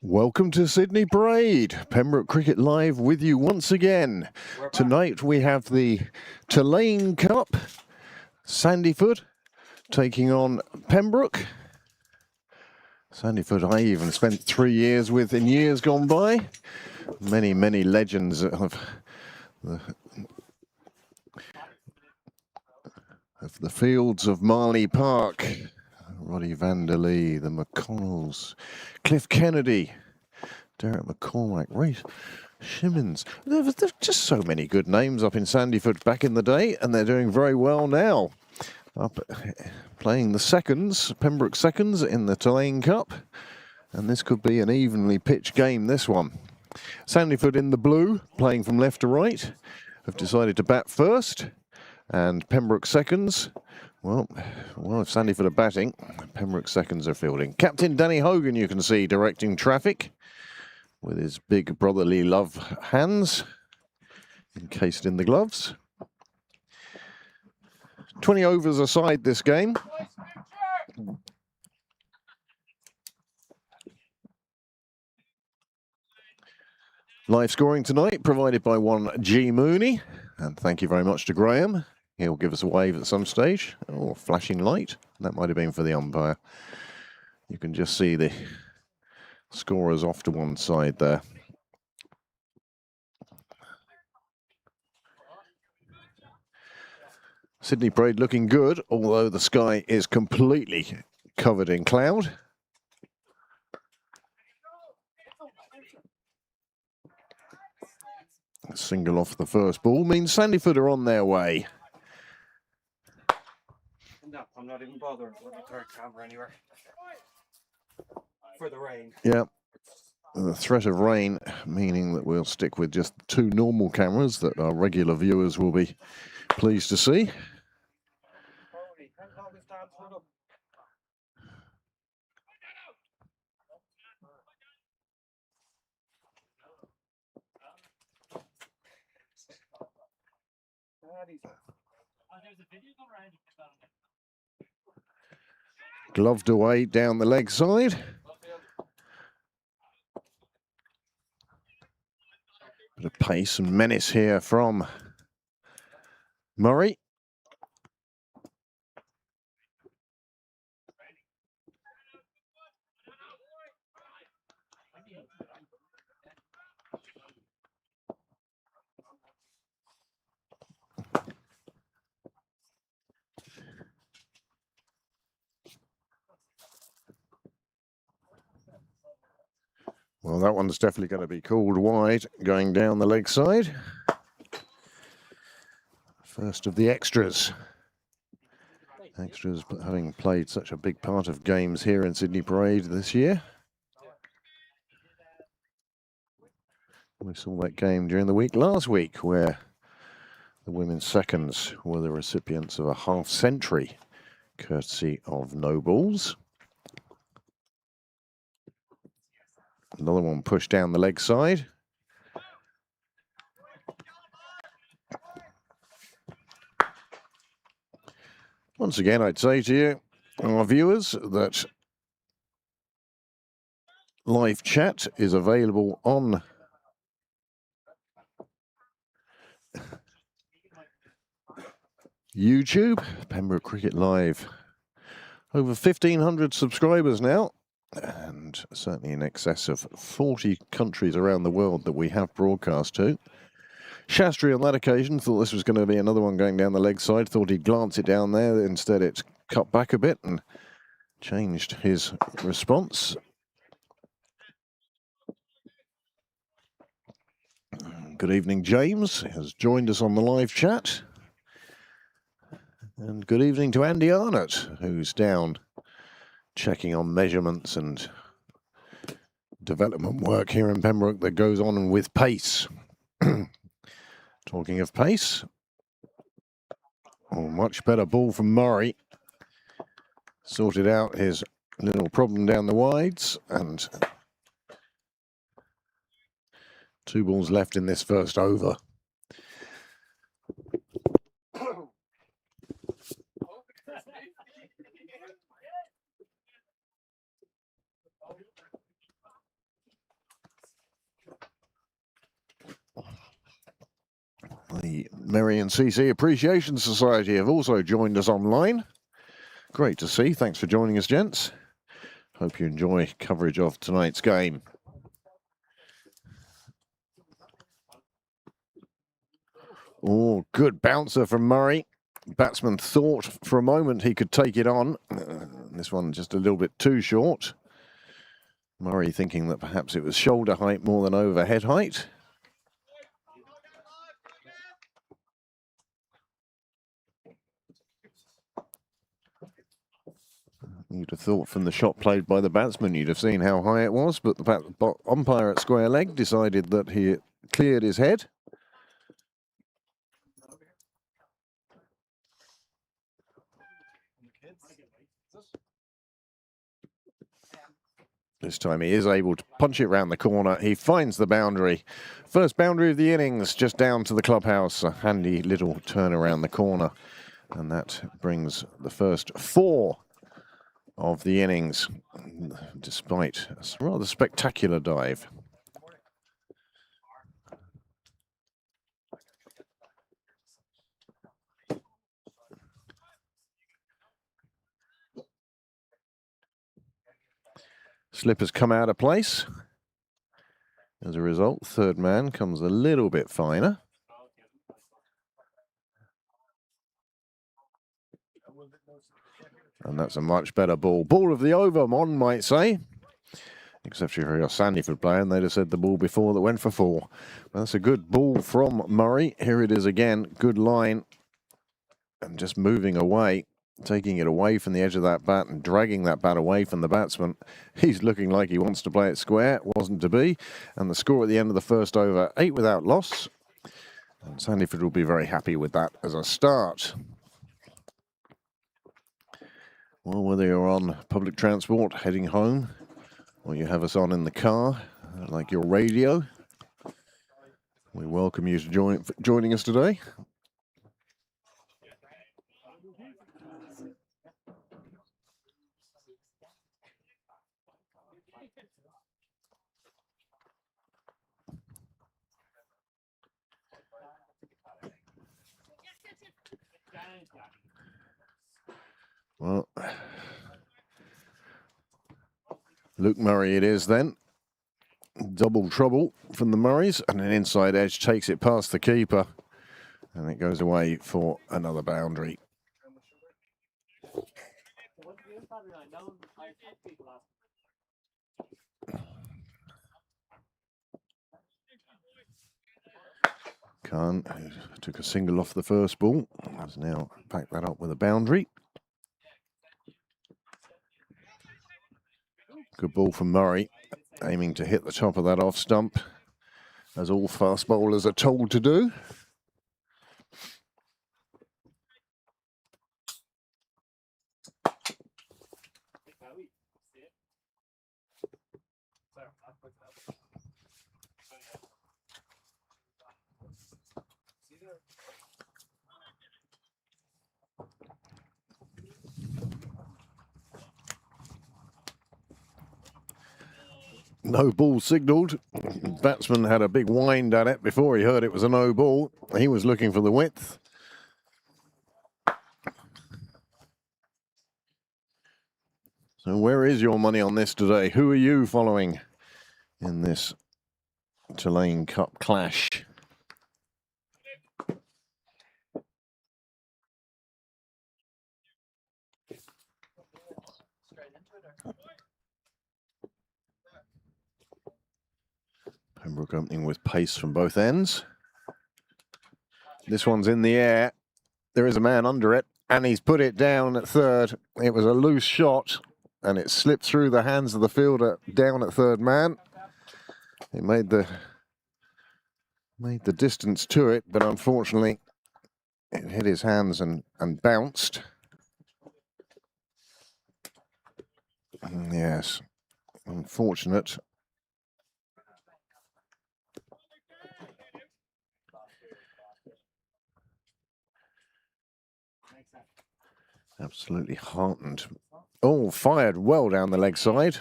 Welcome to Sydney Parade. Pembroke Cricket Live with you once again. Tonight we have the Tillain Cup, Sandyford taking on Pembroke. Sandyford I even spent 3 years with in years gone by. Many, many legends of the fields of Marley Park. Roddy Vanderlee, the McConnells, Cliff Kennedy, Derek McCormack, Ray Shimmons. There's just so many good names up in Sandyford back in the day, and they're doing very well now. Up playing the seconds, Pembroke seconds in the Tillain Cup, and this could be an evenly pitched game, this one. Sandyford in the blue, playing from left to right, have decided to bat first, and Pembroke seconds. Well, if Sandyford are batting, Pembroke seconds are fielding. Captain Danny Hogan, you can see, directing traffic with his big brotherly love hands encased in the gloves. 20 overs aside this game. Live scoring tonight provided by one G. Mooney. And thank you very much to Graham. He'll give us a wave at some stage. Oh, flashing light. That might have been for the umpire. You can just see the scorers off to one side there. Sydney Parade looking good, although the sky is completely covered in cloud. A single off the first ball means Sandyford are on their way. No, I'm not even bothering with the third camera anywhere. For the rain. Yeah. The threat of rain meaning that we'll stick with just 2 normal cameras that our regular viewers will be pleased to see. Gloved away down the leg side. Bit of pace and menace here from Murray. Well, that one's definitely going to be called wide, going down the leg side. First of the extras. Extras having played such a big part of games here in Sydney Parade this year. We saw that game during the week last week where the women's seconds were the recipients of a half-century courtesy of no balls. Another one pushed down the leg side. Once again, I'd say to you, our viewers, that live chat is available on YouTube, Pembroke Cricket Live. Over 1,500 subscribers now, and certainly in excess of 40 countries around the world that we have broadcast to. Shastri on that occasion thought this was going to be another one going down the leg side, thought he'd glance it down there, instead it's cut back a bit and changed his response. Good evening, James has joined us on the live chat. And good evening to Andy Arnott, who's down checking on measurements and development work here in Pembroke that goes on with pace. Talking of pace, oh, much better ball from Murray. Sorted out his little problem down the wides, and 2 balls left in this first over. The Merry and CC Appreciation Society have also joined us online. Great to see. Thanks for joining us, gents. Hope you enjoy coverage of tonight's game. Oh, good bouncer from Murray. Batsman thought for a moment he could take it on. This one just a little bit too short. Murray thinking that perhaps it was shoulder height more than overhead height. You'd have thought from the shot played by the batsman, you'd have seen how high it was, but the umpire at square leg decided that he cleared his head. This time he is able to punch it round the corner. He finds the boundary. First boundary of the innings, just down to the clubhouse. A handy little turn around the corner. And that brings the first 4 of the innings, despite a rather spectacular dive. Slip has come out of place. As a result, third man comes a little bit finer. And that's a much better ball. Ball of the over, one might say. Except if you're a Sandyford player, and they'd have said the ball before that went for 4. But that's a good ball from Murray. Here it is again. Good line. And just moving away. Taking it away from the edge of that bat and dragging that bat away from the batsman. He's looking like he wants to play it square. Wasn't to be. And the score at the end of the first over, 8 without loss. And Sandyford will be very happy with that as a start. Well, whether you're on public transport heading home or you have us on in the car, like your radio, we welcome you to joining us today. Well, Luke Murray it is then. Double trouble from the Murrays, and an inside edge takes it past the keeper, and it goes away for another boundary. Khan, who took a single off the first ball, has now backed that up with a boundary. Good ball from Murray, aiming to hit the top of that off stump, as all fast bowlers are told to do. No ball signalled. Batsman had a big wind at it before he heard it was a no ball. He was looking for the width. So where is your money on this today? Who are you following in this Tillain Cup clash? Pembroke opening with pace from both ends. This one's in the air. There is a man under it, and he's put it down at third. It was a loose shot, and it slipped through the hands of the fielder down at third man. It made the distance to it, but unfortunately, it hit his hands and bounced. Yes, unfortunate. Absolutely heartened. Oh, fired well down the leg side.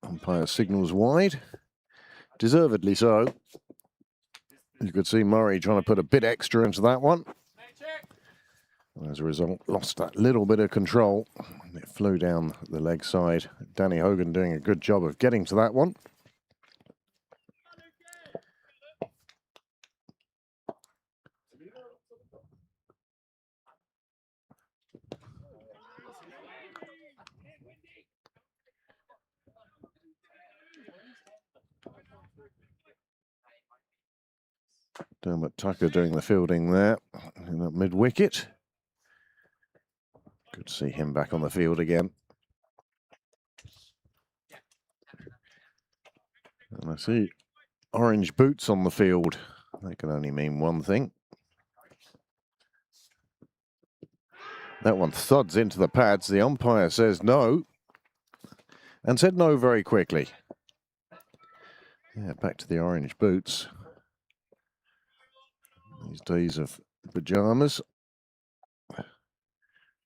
Umpire signals wide. Deservedly so. You could see Murray trying to put a bit extra into that one. As a result, lost that little bit of control. It flew down the leg side. Danny Hogan doing a good job of getting to that one. Dermot Tucker doing the fielding there in that mid-wicket. Good to see him back on the field again. And I see orange boots on the field. That can only mean one thing. That one thuds into the pads. The umpire says no. And said no very quickly. Yeah, back to the orange boots. These days of pyjamas.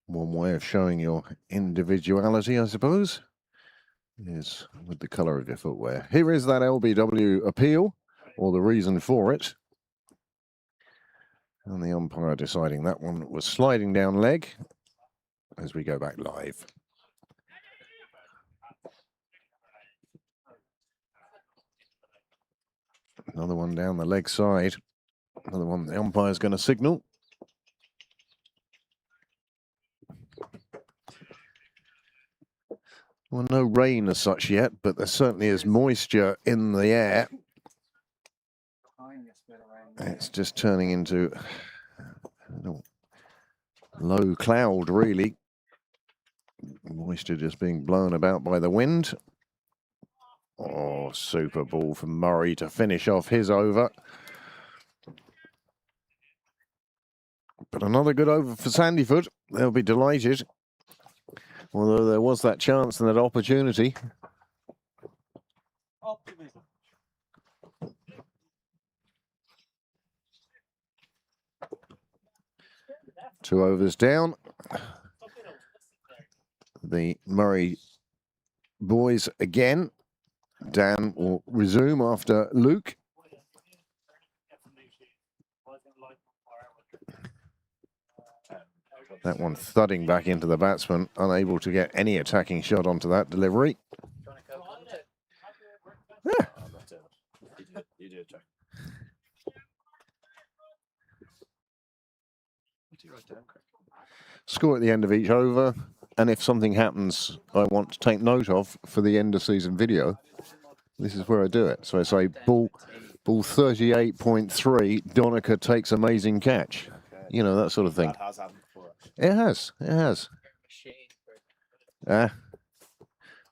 One way of showing your individuality, I suppose, is with the colour of your footwear. Here is that LBW appeal, or the reason for it. And the umpire deciding that one was sliding down leg as we go back live. Another one down the leg side. Another one the umpire's going to signal. Well, no rain as such yet, but there certainly is moisture in the air. It's just turning into a low cloud, really. Moisture just being blown about by the wind. Oh, super ball from Murray to finish off his over. But another good over for Sandyford. They'll be delighted. Although there was that chance and that opportunity. Two overs down. The Murray boys again. Dan will resume after Luke. That one thudding back into the batsman, unable to get any attacking shot onto that delivery. Yeah. Score at the end of each over, and if something happens I want to take note of for the end of season video, this is where I do it. So I say ball 38.3, Donica takes amazing catch. You know, that sort of thing. It has.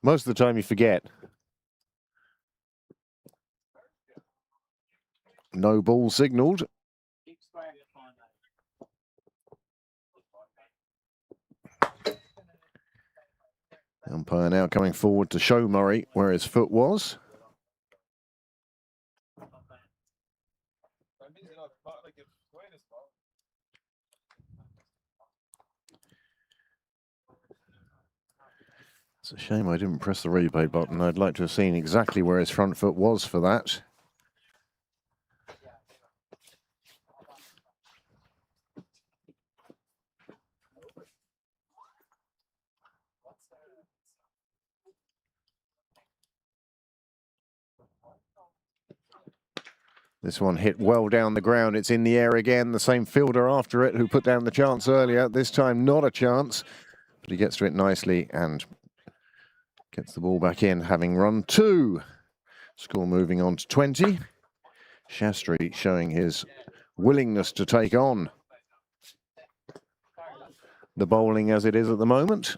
Most of the time you forget. No ball signalled. Umpire now coming forward to show Murray where his foot was. It's a shame I didn't press the replay button. I'd like to have seen exactly where his front foot was for that. This one hit well down the ground. It's in the air again. The same fielder after it who put down the chance earlier. This time not a chance, but he gets to it nicely and gets the ball back in, having run two. Score moving on to 20. Shastri showing his willingness to take on the bowling as it is at the moment.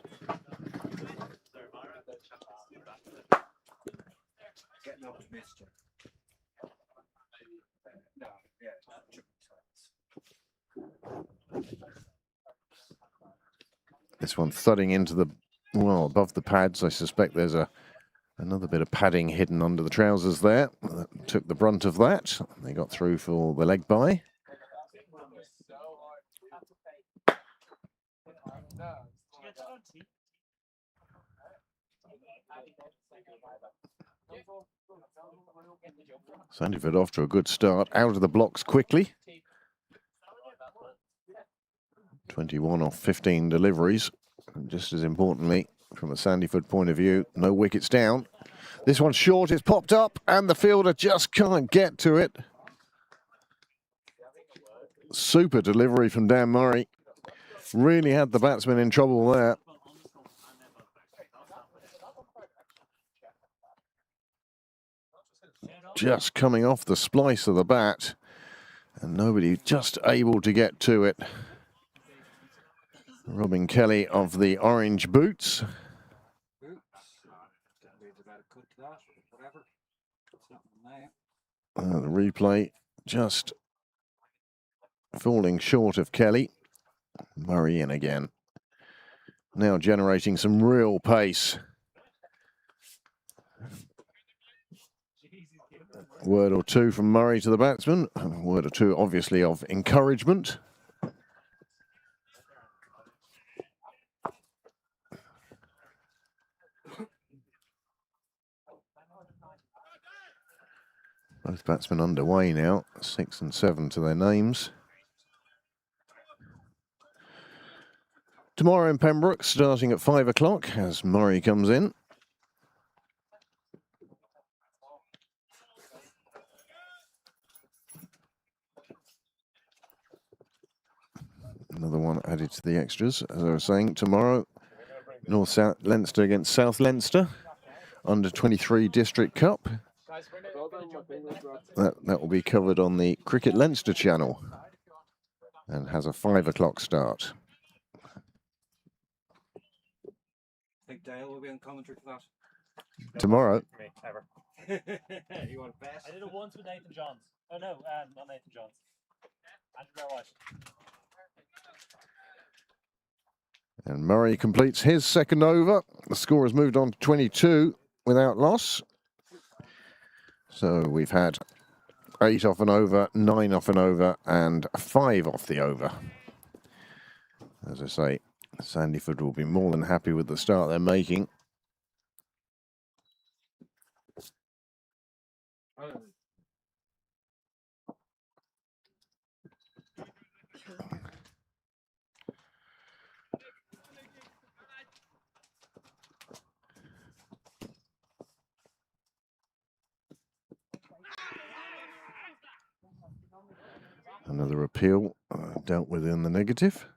This one thudding into the, well, above the pads. I suspect there's another bit of padding hidden under the trousers there. That took the brunt of that. They got through for the leg bye. Sandyford off to a good start, out of the blocks quickly. 21 off 15 deliveries. And just as importantly, from a Sandyford point of view, no wickets down. This one's short, it's popped up, and the fielder just can't get to it. Super delivery from Dan Murray. Really had the batsman in trouble there. Just coming off the splice of the bat, and nobody just able to get to it. Robin Kelly of the orange boots. The replay just falling short of Kelly. Murray in again. Now generating some real pace. Word or two from Murray to the batsman. A word or two, obviously, of encouragement. Both batsmen underway now. 6 and 7 to their names. Tomorrow in Pembroke, starting at 5 o'clock as Murray comes in. Another one added to the extras. As I was saying, tomorrow, North South Leinster against South Leinster, under 23 District Cup. That will be covered on the Cricket Leinster channel and has a 5 o'clock start. I think Dale will be on commentary for that. Tomorrow. Ever. You want to bet? I did it once with Nathan Johns. Oh no, not Nathan Johns. Andrew White. And Murray completes his second over. The score has moved on to 22 without loss. So we've had 8 off an over, 9 off an over, and 5 off the over. As I say, Sandyford will be more than happy with the start they're making. Another appeal dealt with in the negative.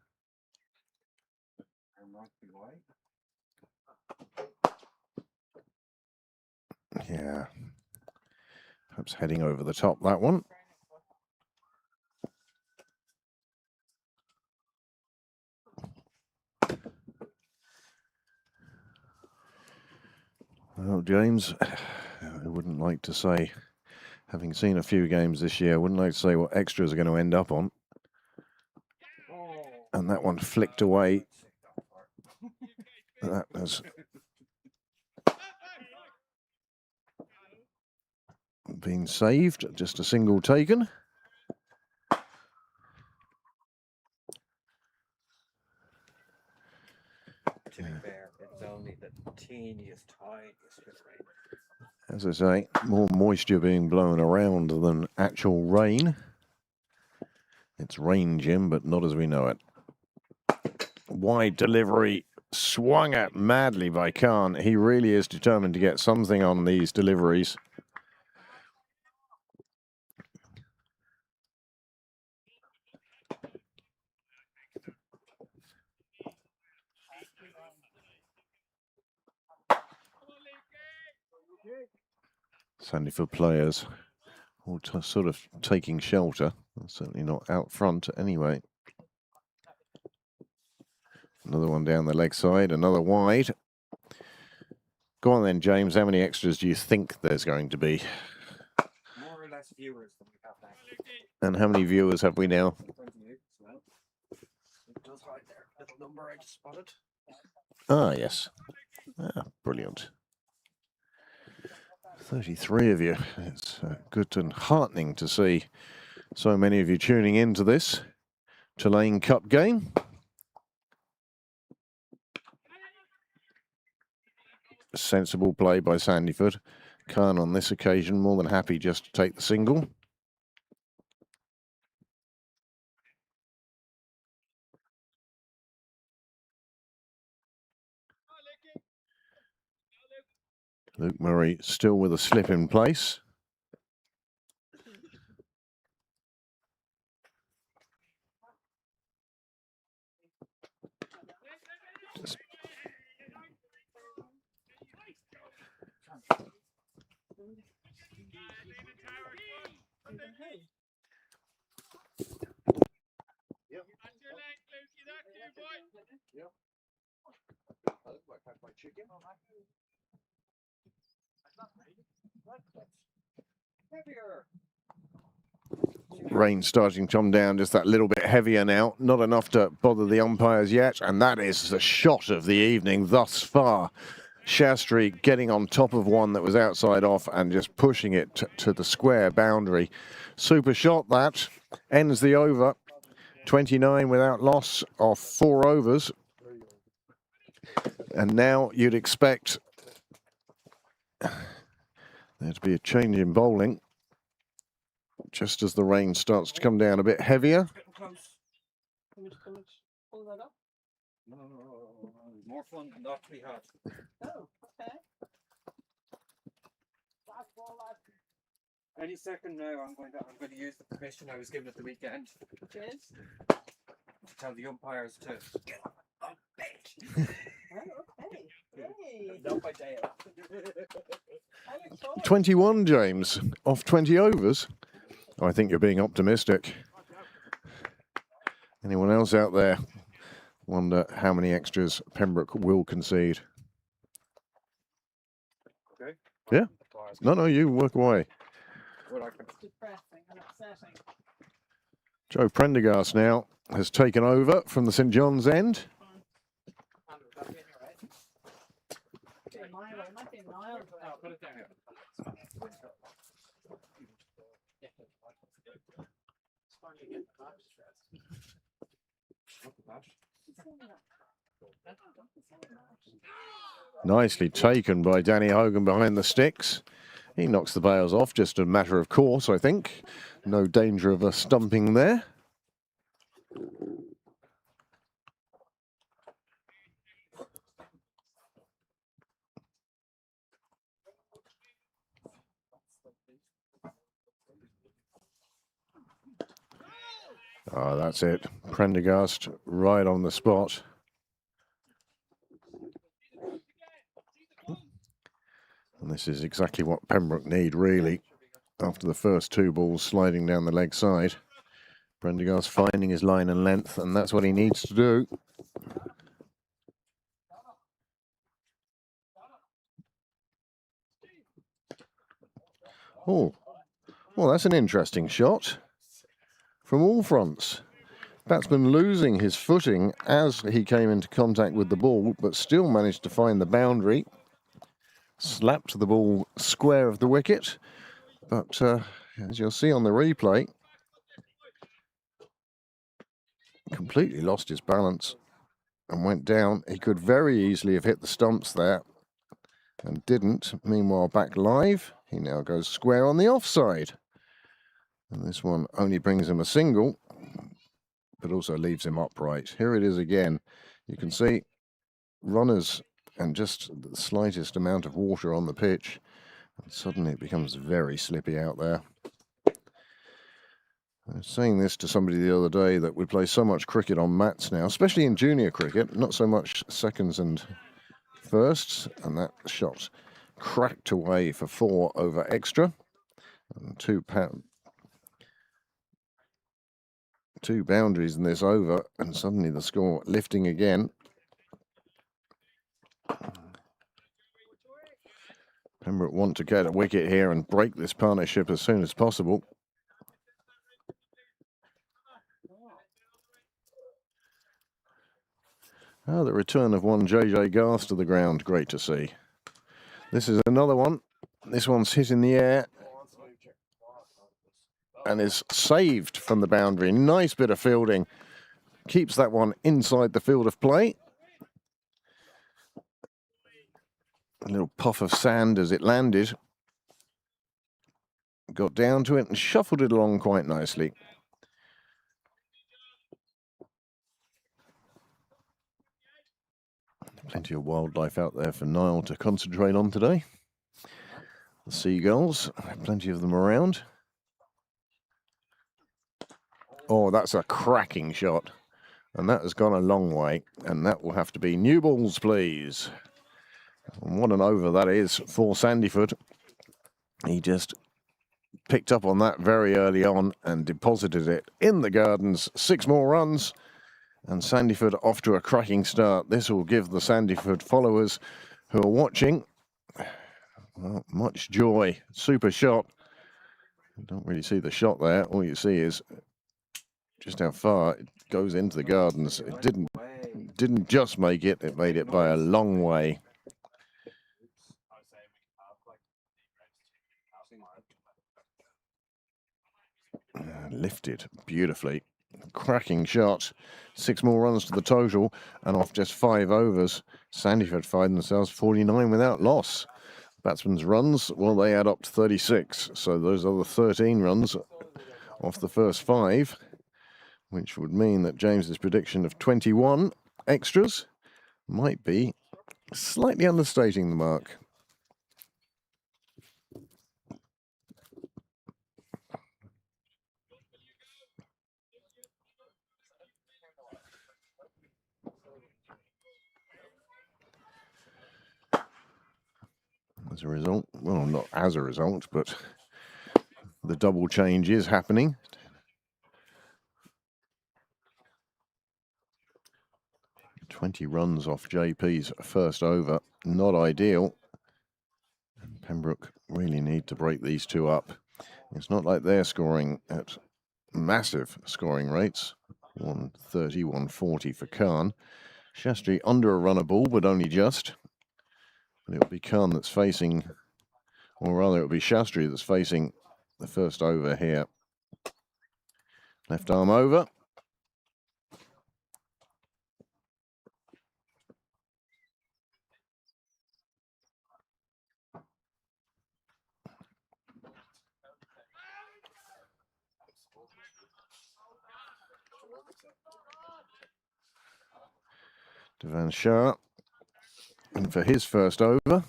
Yeah, perhaps heading over the top, that one. Well, James, I wouldn't like to say, having seen a few games this year, I wouldn't like to say what extras are going to end up on. And that one flicked away. That has been saved, just a single taken. To be fair, it's only the teeniest, tiniest bit of rain. As I say, more moisture being blown around than actual rain. It's rain, Jim, but not as we know it. Wide delivery, swung at madly by Khan. He really is determined to get something on these deliveries. Sandyford players all sort of taking shelter. Certainly not out front anyway. Another one down the leg side, another wide. Go on then, James. How many extras do you think there's going to be? More or less viewers than we have now. And how many viewers have we now? 28 as well. It does hide there. Little number I just spotted. Ah, yes. Ah, brilliant. 33 of you. It's good and heartening to see so many of you tuning into this Tillain Cup game. Sensible play by Sandyford. Khan on this occasion more than happy just to take the single. Luke Murray still with a slip in place. Just 'Heavier. rain starting to come down just that little bit heavier now. Not enough to bother the umpires yet. And that is the shot of the evening thus far. Shastri getting on top of one that was outside off and just pushing it to the square boundary. Super shot that. Ends the over. 29 without loss of 4 overs. And now you'd expect there to be a change in bowling just as the rain starts to come down a bit heavier. No. More fun not to be had. Oh, okay. Any second now, I'm going to use the permission I was given at the weekend Which is? to tell the umpires to get on bench. Oh, okay. Hey. Not by Dale. I look forward. 21, James, off 20 overs. I think you're being optimistic. Anyone else out there wonder how many extras Pembroke will concede? Okay. Yeah. No, you work away. It's depressing and upsetting. Joe Prendergast now has taken over from the St John's end. It might be mild. Put it down here. Nicely taken by Danny Hogan behind the sticks. He knocks the bails off, just a matter of course, I think. No danger of a stumping there. Oh, that's it. Prendergast right on the spot. And this is exactly what Pembroke need, really, after the first 2 balls sliding down the leg side. Prendergast finding his line and length, and that's what he needs to do. Oh, well, that's an interesting shot from all fronts. Batsman losing his footing as he came into contact with the ball, but still managed to find the boundary. Slapped the ball square of the wicket, but as you'll see on the replay, completely lost his balance and went down. He could very easily have hit the stumps there and didn't. Meanwhile, back live, he now goes square on the offside. And this one only brings him a single, but also leaves him upright. Here it is again. You can see runners and just the slightest amount of water on the pitch. And suddenly it becomes very slippy out there. I was saying this to somebody the other day that we play so much cricket on mats now, especially in junior cricket, not so much seconds and firsts, and that shot cracked away for 4 over extra. And 2 boundaries in this over, and suddenly the score lifting again. Pembroke want to get a wicket here and break this partnership as soon as possible. Oh, the return of one JJ Garth to the ground. Great to see. This is another one. This one's hit in the air and is saved from the boundary. Nice bit of fielding. Keeps that one inside the field of play. A little puff of sand as it landed. got down to it and shuffled it along quite nicely. Plenty of wildlife out there for Niall to concentrate on today. The seagulls, plenty of them around. Oh, that's a cracking shot. And that has gone a long way. And that will have to be new balls, please. And what an over that is for Sandyford. He just picked up on that very early on and deposited it in the gardens. 6 more runs. And Sandyford off to a cracking start. This will give the Sandyford followers who are watching, well, much joy. Super shot. You don't really see the shot there. All you see is just how far it goes into the gardens. It didn't just make it, it made it by a long way. Lifted beautifully. Cracking shot. 6 more runs to the total, and off just 5 overs, Sandyford find themselves 49 without loss. Batsman's runs, well, they add up to 36, so those are the 13 runs off the first 5, which would mean that James's prediction of 21 extras might be slightly understating the mark. As a result, well, not as a result, but the double change is happening. "20 runs off JP's first over, not ideal. And Pembroke really need to break these two up. It's not like they're scoring at massive scoring rates. 130, 140 for Khan. Shastri under a runner ball, but only just. But it'll be Khan that's facing, or rather it'll be Shastri that's facing the first over here. Left arm over. Devan Shah, and for his first over,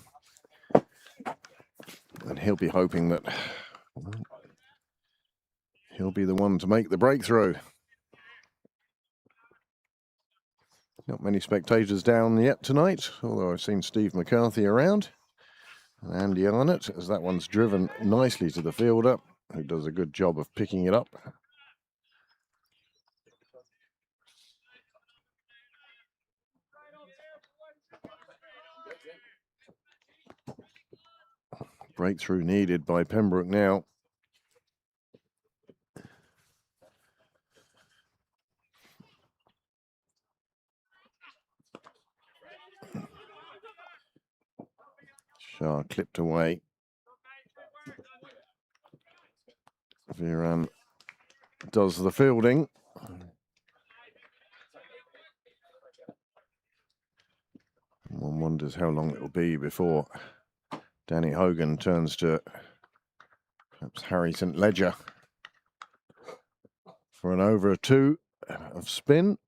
and he'll be hoping that he'll be the one to make the breakthrough. Not many spectators down yet tonight, although I've seen Steve McCarthy around, and Andy Arnott, as that one's driven nicely to the fielder, who does a good job of picking it up. Breakthrough needed by Pembroke now. Shah clipped away. Viran does the fielding. One wonders how long it will be before Danny Hogan turns to perhaps Harry St Ledger for an over or 2 of spin.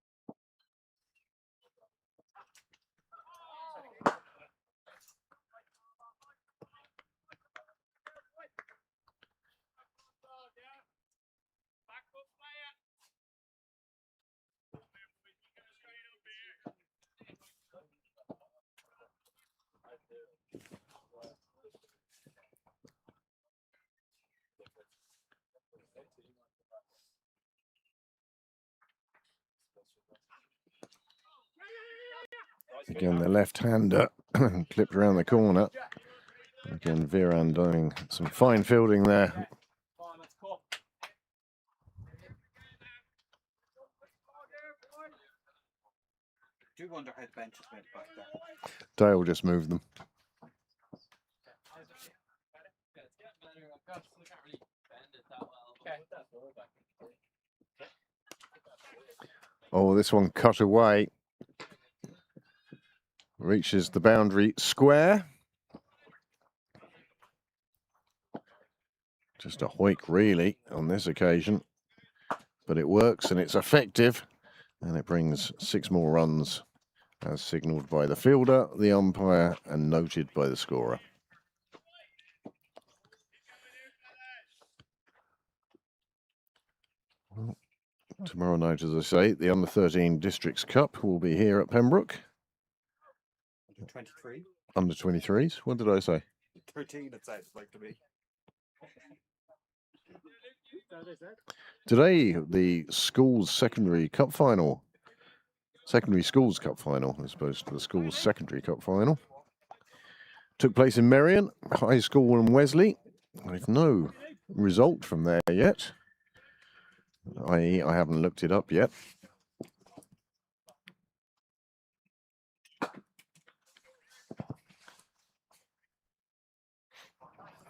Again, the left-hander clipped around the corner. Again, Viran doing some fine fielding there. Do you wonder how the bench is made back there? Dale just moved them. Oh, this one cut away. Reaches the boundary square. Just a hoik, really, on this occasion. But it works and it's effective. And it brings 6 more runs, as signalled by the fielder, the umpire, and noted by the scorer. Well, tomorrow night, as I say, the Under-13 Districts Cup will be here at Pembroke. Under 23? Under 23s? What did I say? 13, it sounds like to me. Today, the schools secondary cup final. Secondary schools cup final, as opposed to the schools secondary cup final. Took place in Merion High School and Wesley. With no result from there yet. I haven't looked it up yet.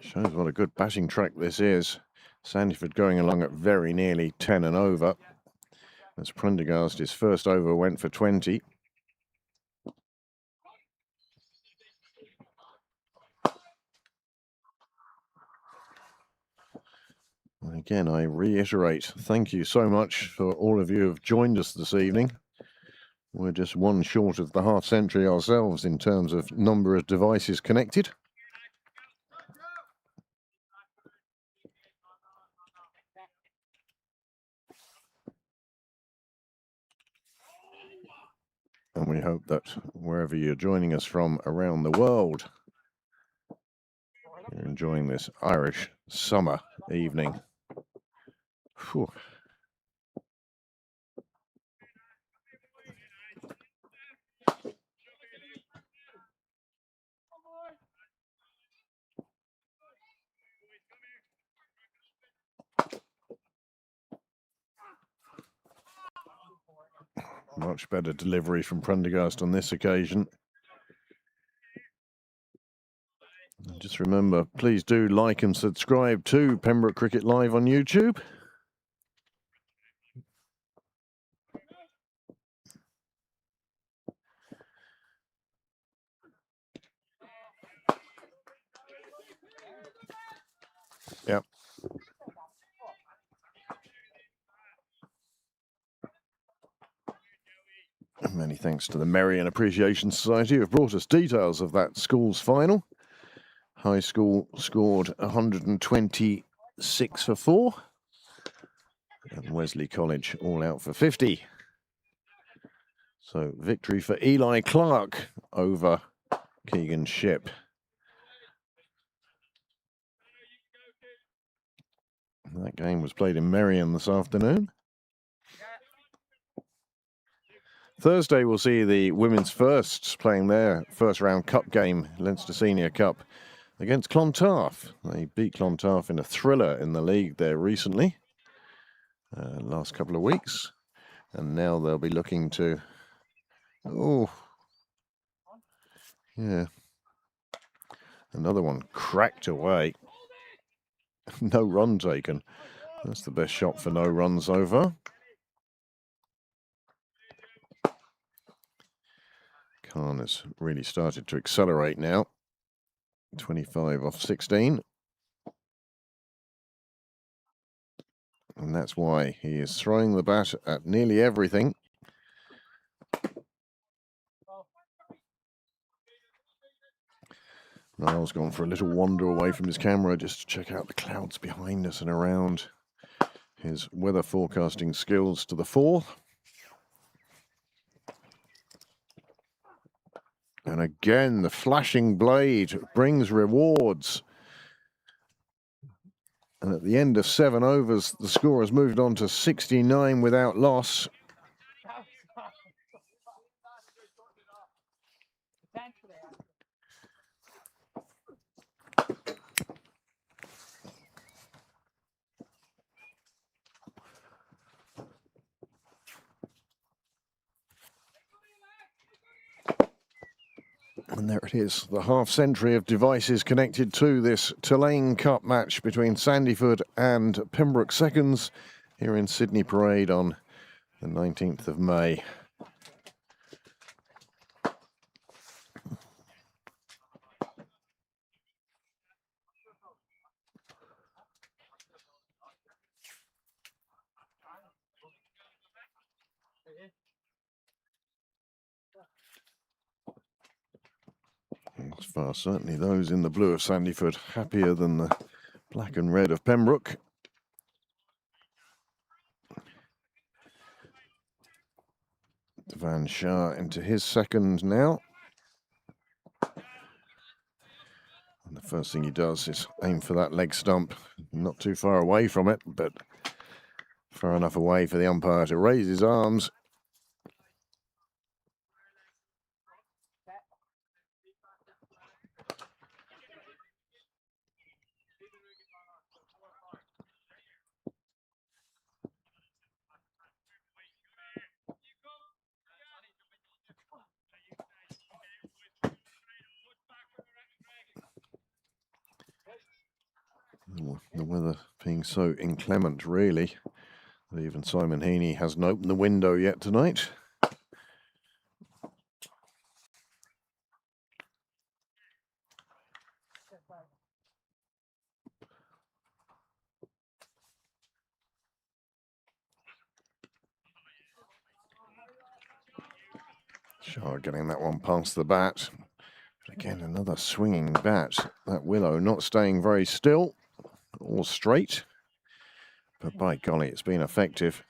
Shows what a good batting track this is. Sandyford going along at very nearly 10 and over. As Prendergast, his first over went for 20. And again, I reiterate, thank you so much for all of you who have joined us this evening. We're just one short of the half century ourselves in terms of number of devices connected. And we hope that wherever you're joining us from around the world, you're enjoying this Irish summer evening. Whew. Much better delivery from Prendergast on this occasion. And just remember, please do like and subscribe to Pembroke Cricket Live on YouTube. Yep. Many thanks to the Merion Appreciation Society who have brought us details of that school's final. High School scored 126 for 4. And Wesley College all out for 50. So victory for Eli Clark over Keegan Ship. That game was played in Merion this afternoon. Thursday we'll see the women's firsts playing their first round cup game, Leinster Senior Cup, against Clontarf. They beat Clontarf in a thriller in the league there recently, last couple of weeks. And now they'll be looking to, oh, yeah, another one cracked away. No run taken. That's the best shot for no runs so far. Khan has really started to accelerate now. 25 off 16. And that's why he is throwing the bat at nearly everything. Niall's gone for a little wander away from his camera just to check out the clouds behind us and around. His weather forecasting skills to the fore. And again, the flashing blade brings rewards. And at the end of 7 overs, the score has moved on to 69 without loss. And there it is, the half century of devices connected to this Tillain Cup match between Sandyford and Pembroke Seconds here in Sydney Parade on the 19th of May. As far as certainly those in the blue of Sandyford happier than the black and red of Pembroke. Van Shah into his second now. And the first thing he does is aim for that leg stump. Not too far away from it, but far enough away for the umpire to raise his arms. The weather being so inclement, really, that even Simon Heaney hasn't opened the window yet tonight. Shah getting that one past the bat. But again, another swinging bat. That willow not staying very still or straight. But by golly, it's been effective.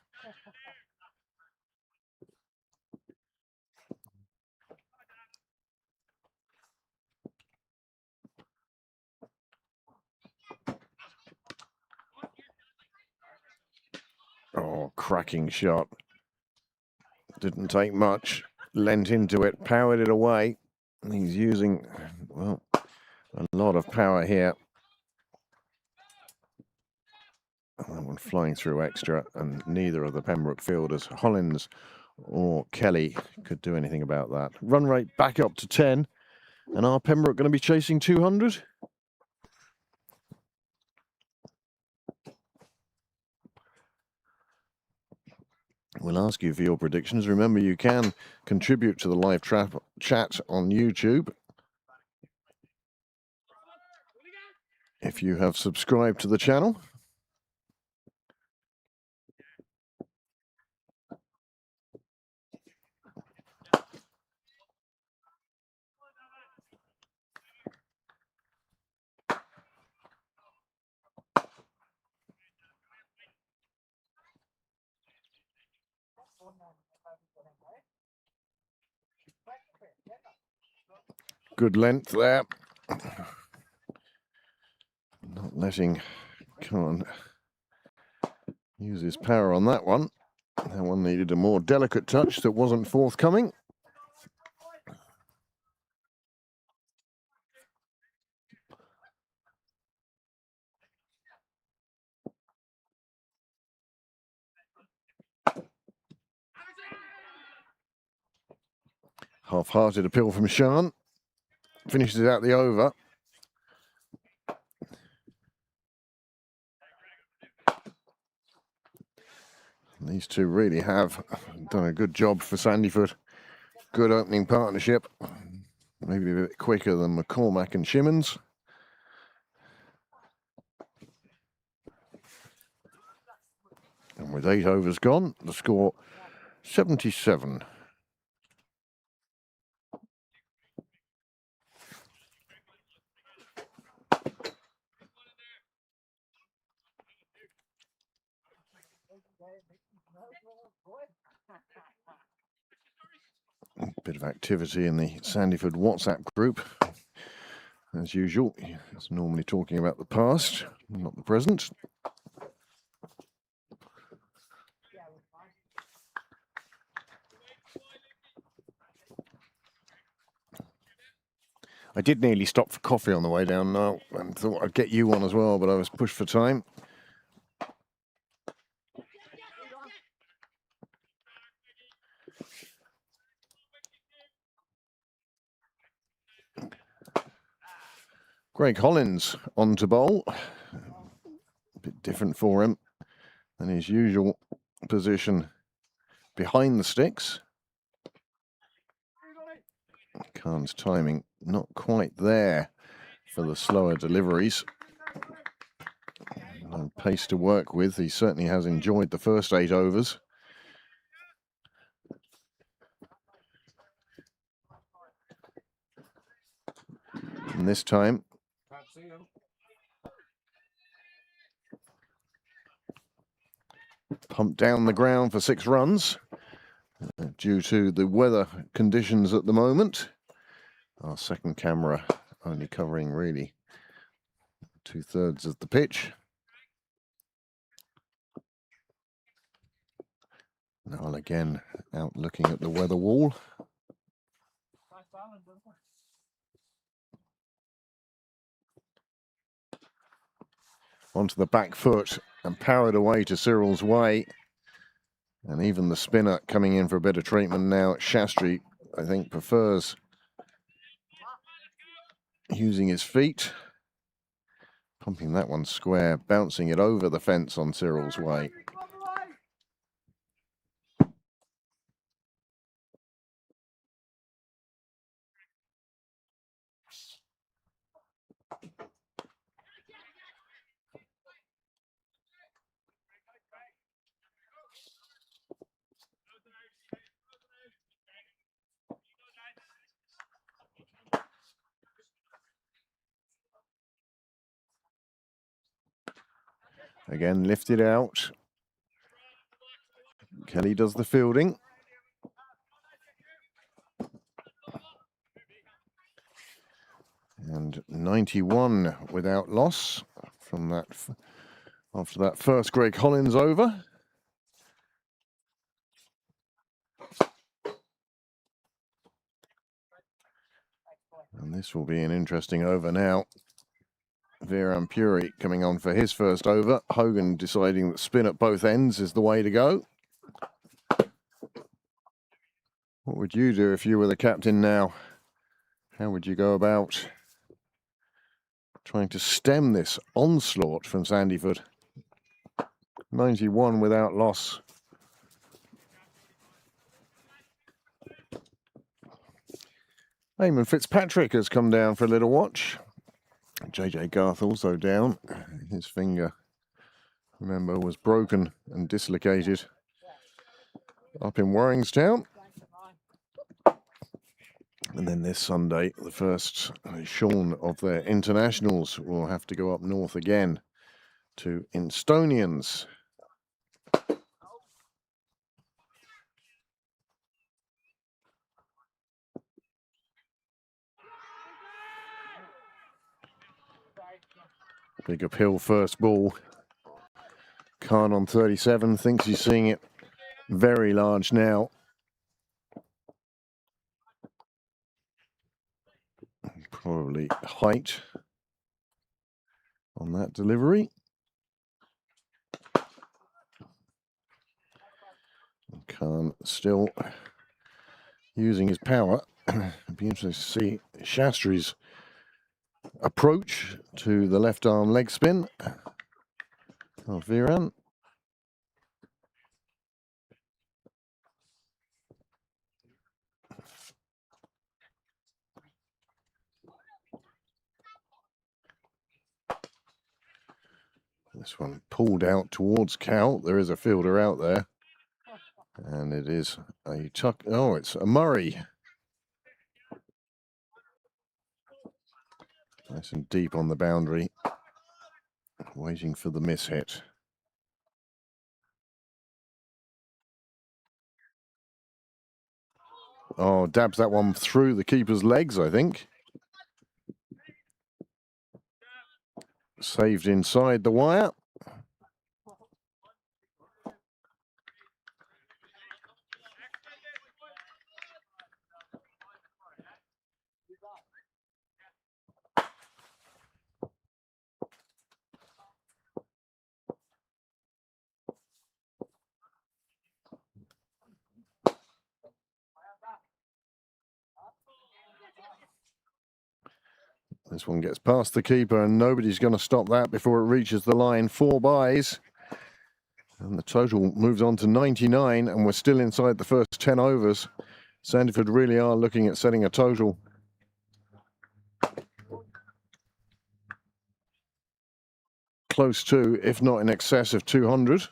Oh, cracking shot. Didn't take much. Lent into it, powered it away. And he's using, well, a lot of power here. And that one flying through extra, and neither of the Pembroke fielders, Hollins or Kelly, could do anything about that. Run rate back up to 10. And are Pembroke going to be chasing 200? We'll ask you for your predictions. Remember, you can contribute to the live chat on YouTube if you have subscribed to the channel. Good length there. Not letting Khan use his power on that one. That one needed a more delicate touch that wasn't forthcoming. Half-hearted appeal from Shan. Finishes out the over. These two really have done a good job for Sandyford. Good opening partnership. Maybe a bit quicker than McCormack and Shimmons. And with 8 overs gone, the score 77. Bit of activity in the Sandyford WhatsApp group. As usual, it's normally talking about the past, not the present. I did nearly stop for coffee on the way down now and thought I'd get you one as well, but I was pushed for time. Greg Hollins on to bowl. A bit different for him than his usual position behind the sticks. Khan's timing not quite there for the slower deliveries. No pace to work with. He certainly has enjoyed the first 8 overs. And this time, Can't see him. pumped down the ground for 6 runs due to the weather conditions at the moment. Our second camera only covering really 2/3 of the pitch. Now again out looking at the weather wall. Nice balance, isn't it? Onto the back foot and powered away to Cyril's way. And even the spinner coming in for a bit of treatment now. Shastri, I think, prefers using his feet. Pumping that one square, bouncing it over the fence on Cyril's way. Again, lifted out. Kelly does the fielding. And 91 without loss from that after that first Greg Hollins over. And this will be an interesting over now. Viran Puri coming on for his first over. Hogan deciding that spin at both ends is the way to go. What would you do if you were the captain now? How would you go about trying to stem this onslaught from Sandyford? 91 without loss. Eamon Fitzpatrick has come down for a little watch. JJ Garth also down. His finger, remember, was broken and dislocated up in Warringstown. And then this Sunday, the first Sean of their internationals will have to go up north again to Instonians. Big uphill first ball. Khan on 37 thinks he's seeing it very large now. Probably height on that delivery. Khan still using his power. It'd be interesting to see Shastri's approach to the left arm leg spin of Viran. This one pulled out towards Cal. There is a fielder out there. And it is a tuck. Oh, it's a Murray. Nice and deep on the boundary. Waiting for the miss hit. Oh, dabs that one through the keeper's legs, I think. Saved inside the wire. This one gets past the keeper and nobody's going to stop that before it reaches the line. 4 byes. And the total moves on to 99 and we're still inside the first 10 overs. Sandyford really are looking at setting a total. Close to, if not in excess of 200.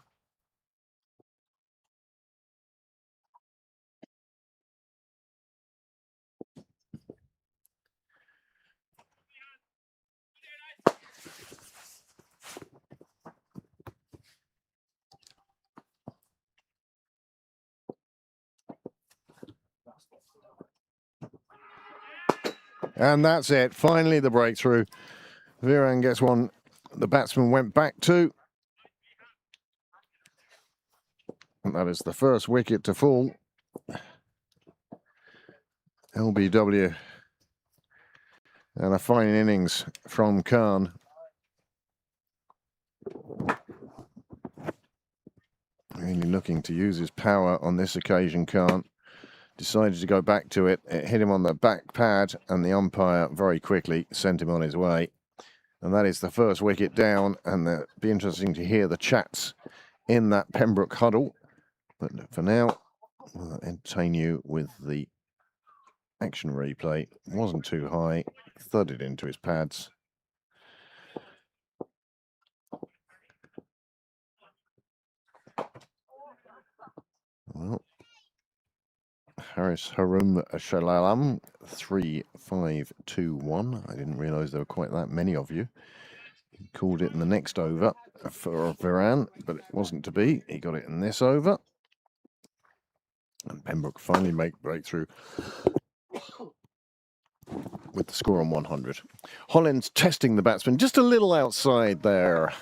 And that's it. Finally, the breakthrough. Viran gets one the batsman went back to. And that is the first wicket to fall. LBW. And a fine innings from Khan. Really looking to use his power on this occasion, Khan. Decided to go back to it. It hit him on the back pad, and the umpire very quickly sent him on his way. And that is the first wicket down, and it'll be interesting to hear the chats in that Pembroke huddle. But for now, we'll entertain you with the action replay. Wasn't too high, thudded into his pads. Well, Haris Harum Shalalam, 3-5-2-1. I didn't realise there were quite that many of you. He called it in the next over for Viran, but it wasn't to be. He got it in this over. And Pembroke finally make breakthrough with the score on 100. Hollins testing the batsman just a little outside there.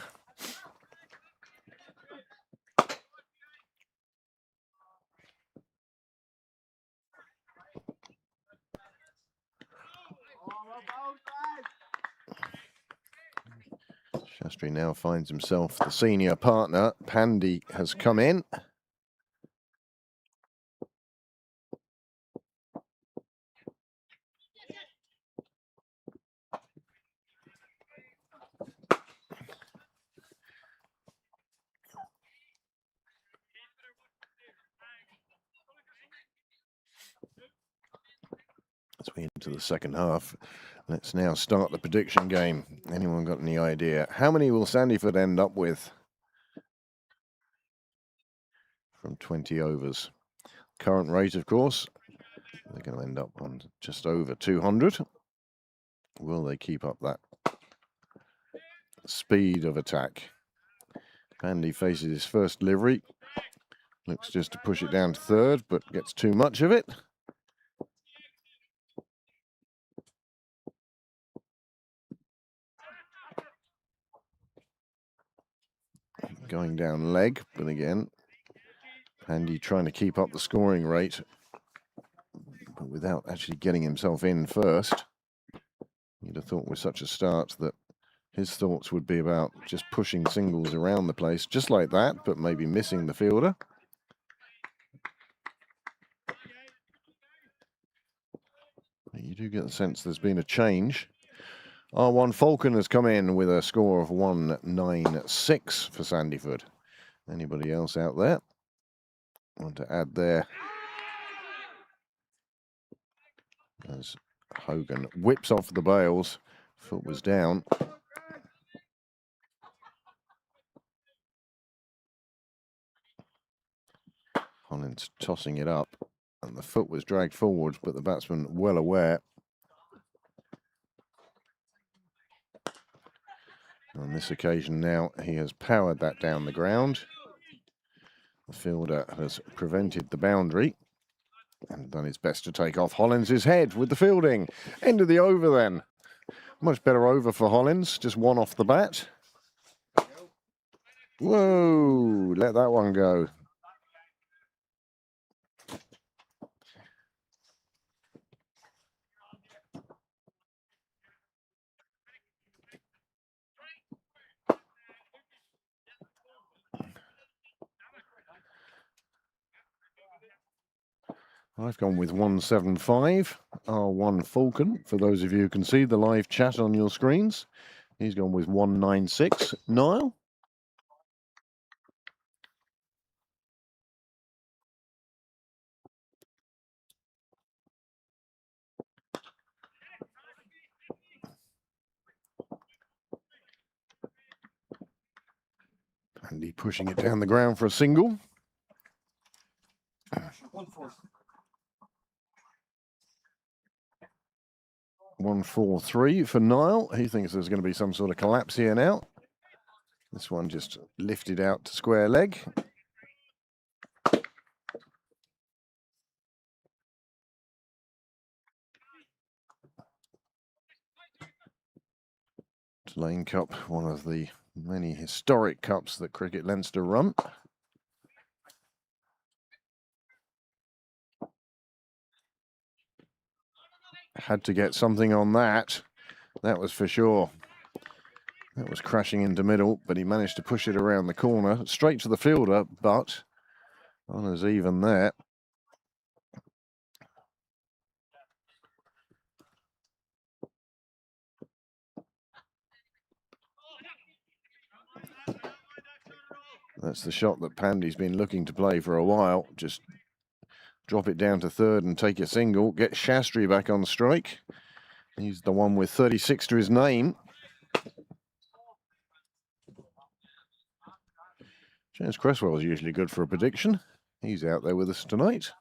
Shastri now finds himself the senior partner. Pandey has come in. As we into the second half, let's now start the prediction game. Anyone got any idea? How many will Sandyford end up with from 20 overs? Current rate, of course, they're going to end up on just over 200. Will they keep up that speed of attack? Pandy faces his first delivery. Looks just to push it down to third, but gets too much of it. Going down leg, but again, Pandy trying to keep up the scoring rate, but without actually getting himself in first. You'd have thought with such a start that his thoughts would be about just pushing singles around the place, just like that, but maybe missing the fielder. But you do get the sense there's been a change. R1 Falcon has come in with a score of 196 for Sandyford. Anybody else out there want to add there? As Hogan whips off the bails, foot was down. Hollins tossing it up, and the foot was dragged forward, but the batsman well aware. On this occasion now, he has powered that down the ground. The fielder has prevented the boundary and done his best to take off Hollins' head with the fielding. End of the over then. Much better over for Hollins, just one off the bat. Whoa, let that one go. I've gone with 175, R1 Falcon, for those of you who can see the live chat on your screens. He's gone with 196. Niall? Andy pushing it down the ground for a single. 143 for Niall. He thinks there's going to be some sort of collapse here now. This one just lifted out to square leg. Tillain Cup, one of the many historic cups that Cricket Leinster run. Had to get something on that. That was for sure. That was crashing into middle, but he managed to push it around the corner, straight to the fielder, but honours even there. That's the shot that Pandy's been looking to play for a while. Just drop it down to third and take a single. Get Shastri back on strike. He's the one with 36 to his name. James Cresswell is usually good for a prediction. He's out there with us tonight.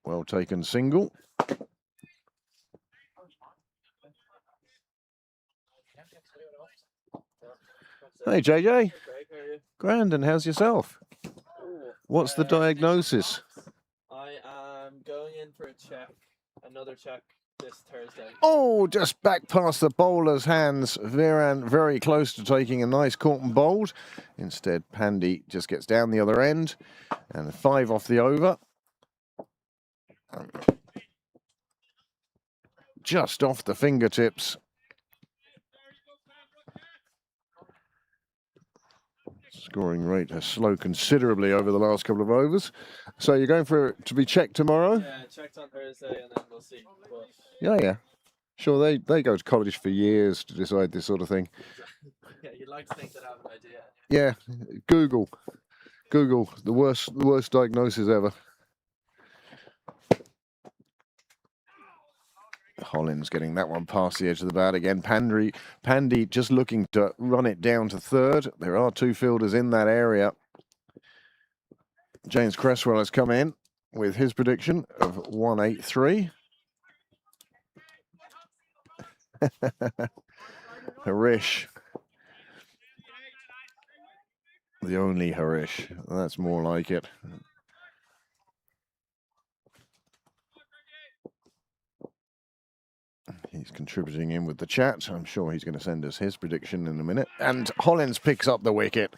Well taken single. Hey JJ. Grand, and how's yourself? What's the diagnosis? I am going in for a check, another check this Thursday. Oh, just back past the bowler's hands. Viran very close to taking a nice caught and bowled. Instead, Pandy just gets down the other end and 5 off the over. Just off the fingertips. Scoring rate has slowed considerably over the last couple of overs. So you're going for it to be checked tomorrow? Yeah, checked on Thursday and then we'll see. But Yeah. Sure, they go to college for years to decide this sort of thing. yeah, you'd like to think that I have an idea. Yeah, Google, the worst diagnosis ever. Hollins getting that one past the edge of the bat again. Pandy just looking to run it down to third. There are 2 fielders in that area. James Cresswell has come in with his prediction of 183. Harish. The only Harish. That's more like it. He's contributing in with the chat. I'm sure he's going to send us his prediction in a minute. And Hollins picks up the wicket.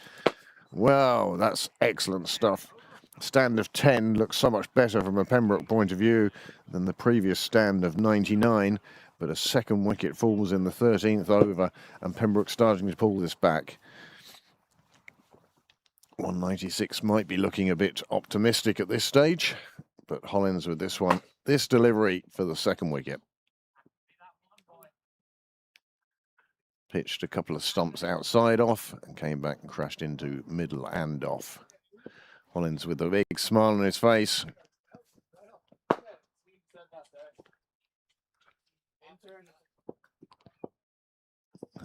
Wow, that's excellent stuff. Stand of 10 looks so much better from a Pembroke point of view than the previous stand of 99. But a second wicket falls in the 13th over, and Pembroke starting to pull this back. 196 might be looking a bit optimistic at this stage, but Hollins with this one, this delivery for the second wicket. Pitched a couple of stumps outside off and came back and crashed into middle and off. Hollins with a big smile on his face.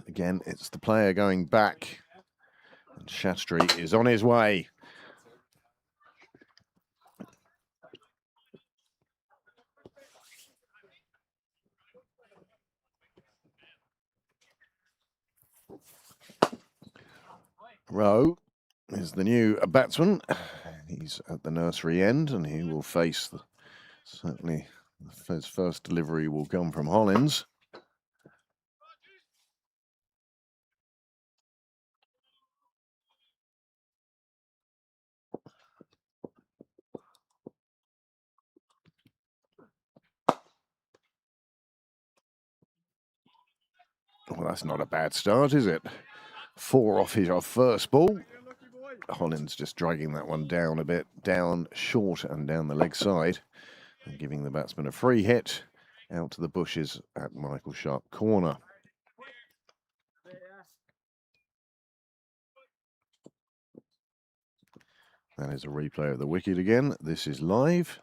Again, it's the player going back. And Shastri is on his way. Rowe is the new batsman. He's at the nursery end and he will face, certainly his first delivery will come from Hollins. Well, that's not a bad start, is it? 4 off his first ball. Hollins just dragging that one down a bit, down short and down the leg side, and giving the batsman a free hit out to the bushes at Michael Sharp corner. That is a replay of the wicket again. This is live.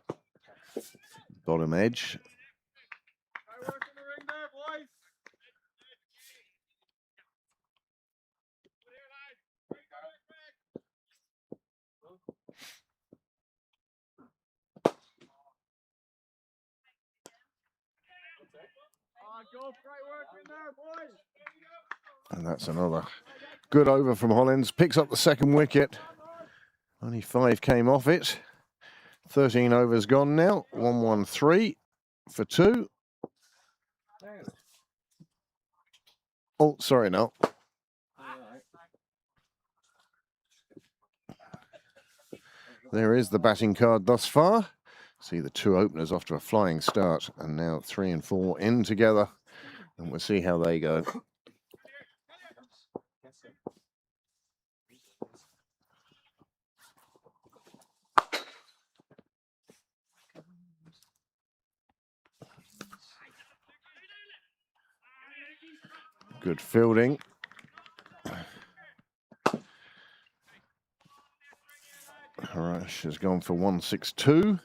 Bottom edge. And that's another good over from Hollins. Picks up the second wicket. Only 5 came off it. 13 overs gone now. 1-1-3 for 2. Oh, sorry, no. There is the batting card thus far. See the 2 openers off to a flying start, and now 3 and 4 in together, and we'll see how they go. Good fielding. Harash has gone for 162.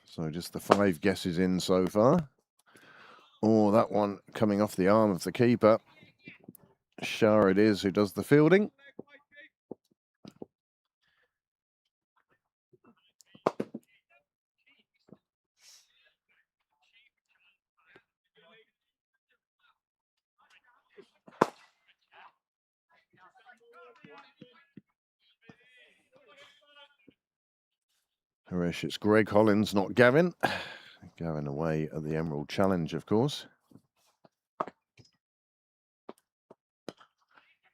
So just the 5 guesses in so far. Oh, that one coming off the arm of the keeper. Shah it is who does the fielding. Harish, it's Greg Hollins, not Gavin. Gavin away at the Emerald Challenge, of course.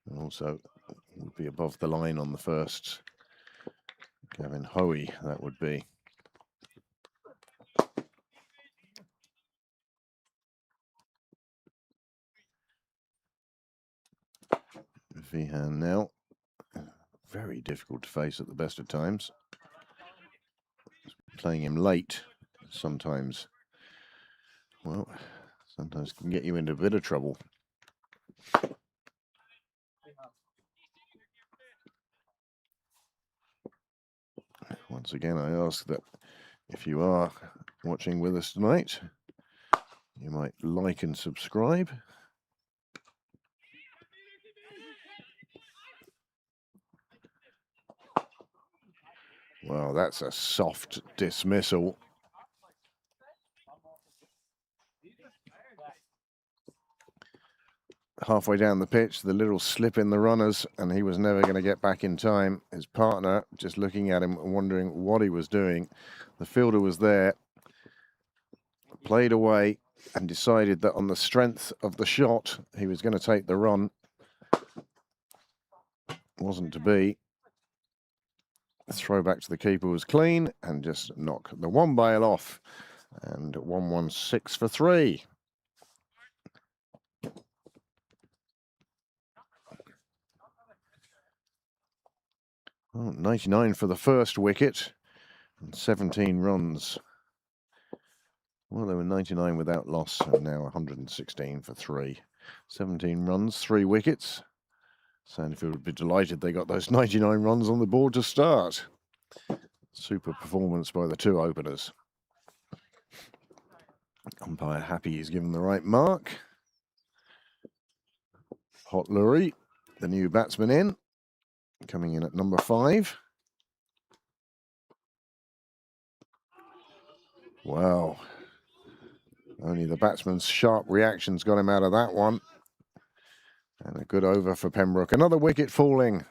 And also would be above the line on the first. Gavin Hoey, that would be. Vihan now. Very difficult to face at the best of times. Playing him late sometimes, well, sometimes can get you into a bit of trouble. Once again, I ask that if you are watching with us tonight, you might like and subscribe. Well, that's a soft dismissal. Halfway down the pitch, the little slip in the runners, and he was never going to get back in time. His partner just looking at him and wondering what he was doing. The fielder was there, played away, and decided that on the strength of the shot, he was going to take the run. Wasn't to be. The throw back to the keeper was clean and just knock the 1 bail off. And 116 for 3. Well, 99 for the first wicket and 17 runs. Well, they were 99 without loss and now 116 for 3. 17 runs, 3 wickets. Sandyford would be delighted they got those 99 runs on the board to start. Super performance by the 2 openers. Umpire happy he's given the right mark. Hot Lurie, the new batsman in, coming in at number 5. Wow. Only the batsman's sharp reactions got him out of that one. And a good over for Pembroke. Another wicket falling.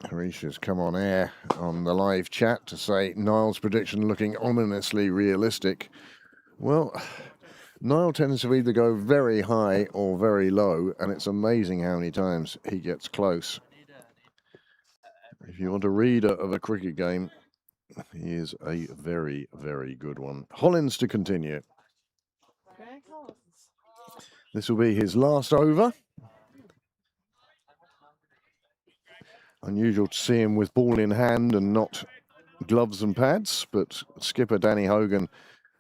Harish has come on air on the live chat to say Niall's prediction looking ominously realistic. Well, Niall tends to either go very high or very low, and it's amazing how many times he gets close. If you want a reader of a cricket game, he is a very, very good one. Hollins to continue. This will be his last over. Unusual to see him with ball in hand and not gloves and pads, but skipper Danny Hogan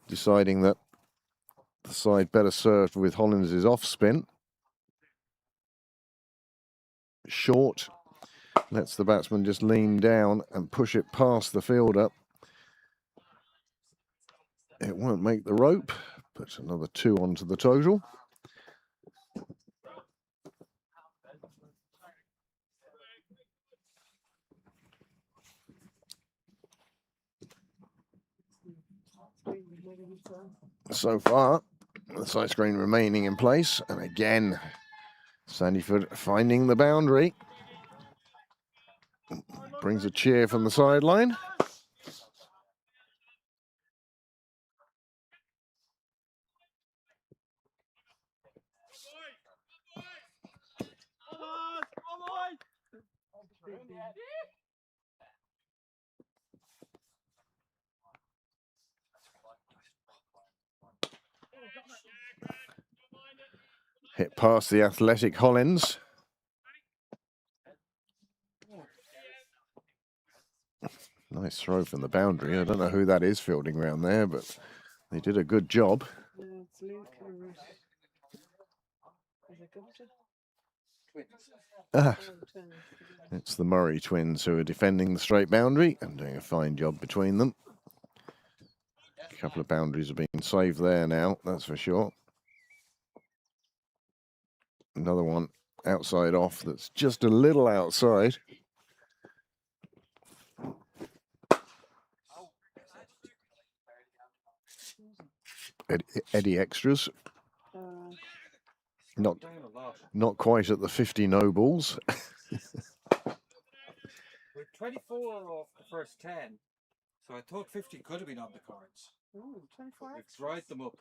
deciding that the side better served with Hollins' off spin. Short, lets the batsman just lean down and push it past the fielder. It won't make the rope, but another 2 onto the total. So far, The side screen remaining in place, and again, Sandyford finding the boundary. Brings a cheer from the sideline. Hit past the athletic Hollins. Nice throw from the boundary. I don't know who that is fielding around there, but they did a good job. It's Luke and is it Gupta? Ah, Oh, twins. it's the Murray twins who are defending the straight boundary and doing a fine job between them. A couple of boundaries have been saved there now, that's for sure. Another one outside off that's just a little outside. Eddie extras. Not quite at the 50 no balls. We're 24 off the first 10, so I thought 50 could have been on the cards. Ooh, 24 We've dried them up.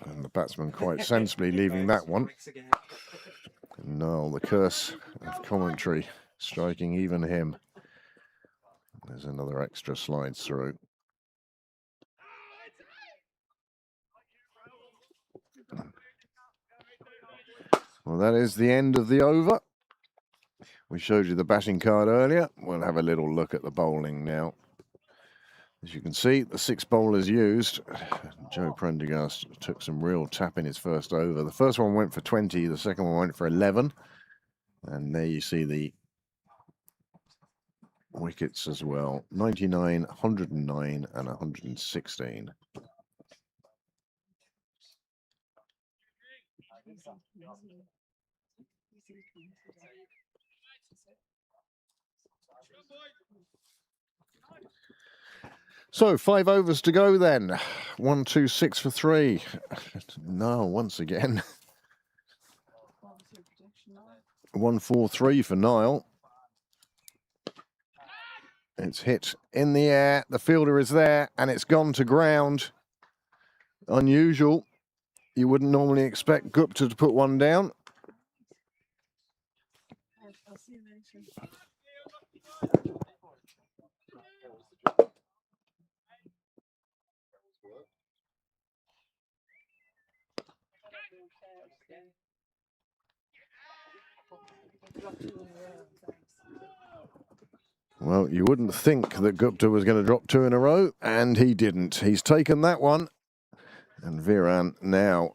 And the batsman quite sensibly leaving that one. And Niall, the curse of commentary, striking even him. There's another extra slides through. Well, that is the end of the over. We showed you the batting card earlier. We'll have a little look at the bowling now. As you can see, the 6 bowlers used. Joe Prendergast took some real tap in his first over. The first one went for 20, the second one went for 11. And there you see the wickets as well. 99, 109 and 116. So 5 overs to go then. 1, 2, 6 for 3. No, once again. 1, 4, 3 for Niall. It's hit in the air. The fielder is there and it's gone to ground. Unusual. You wouldn't normally expect Gupta to put one down. I'll see you later. Well, you wouldn't think that Gupta was going to drop 2 in a row, and he didn't. He's taken that one. And Viran now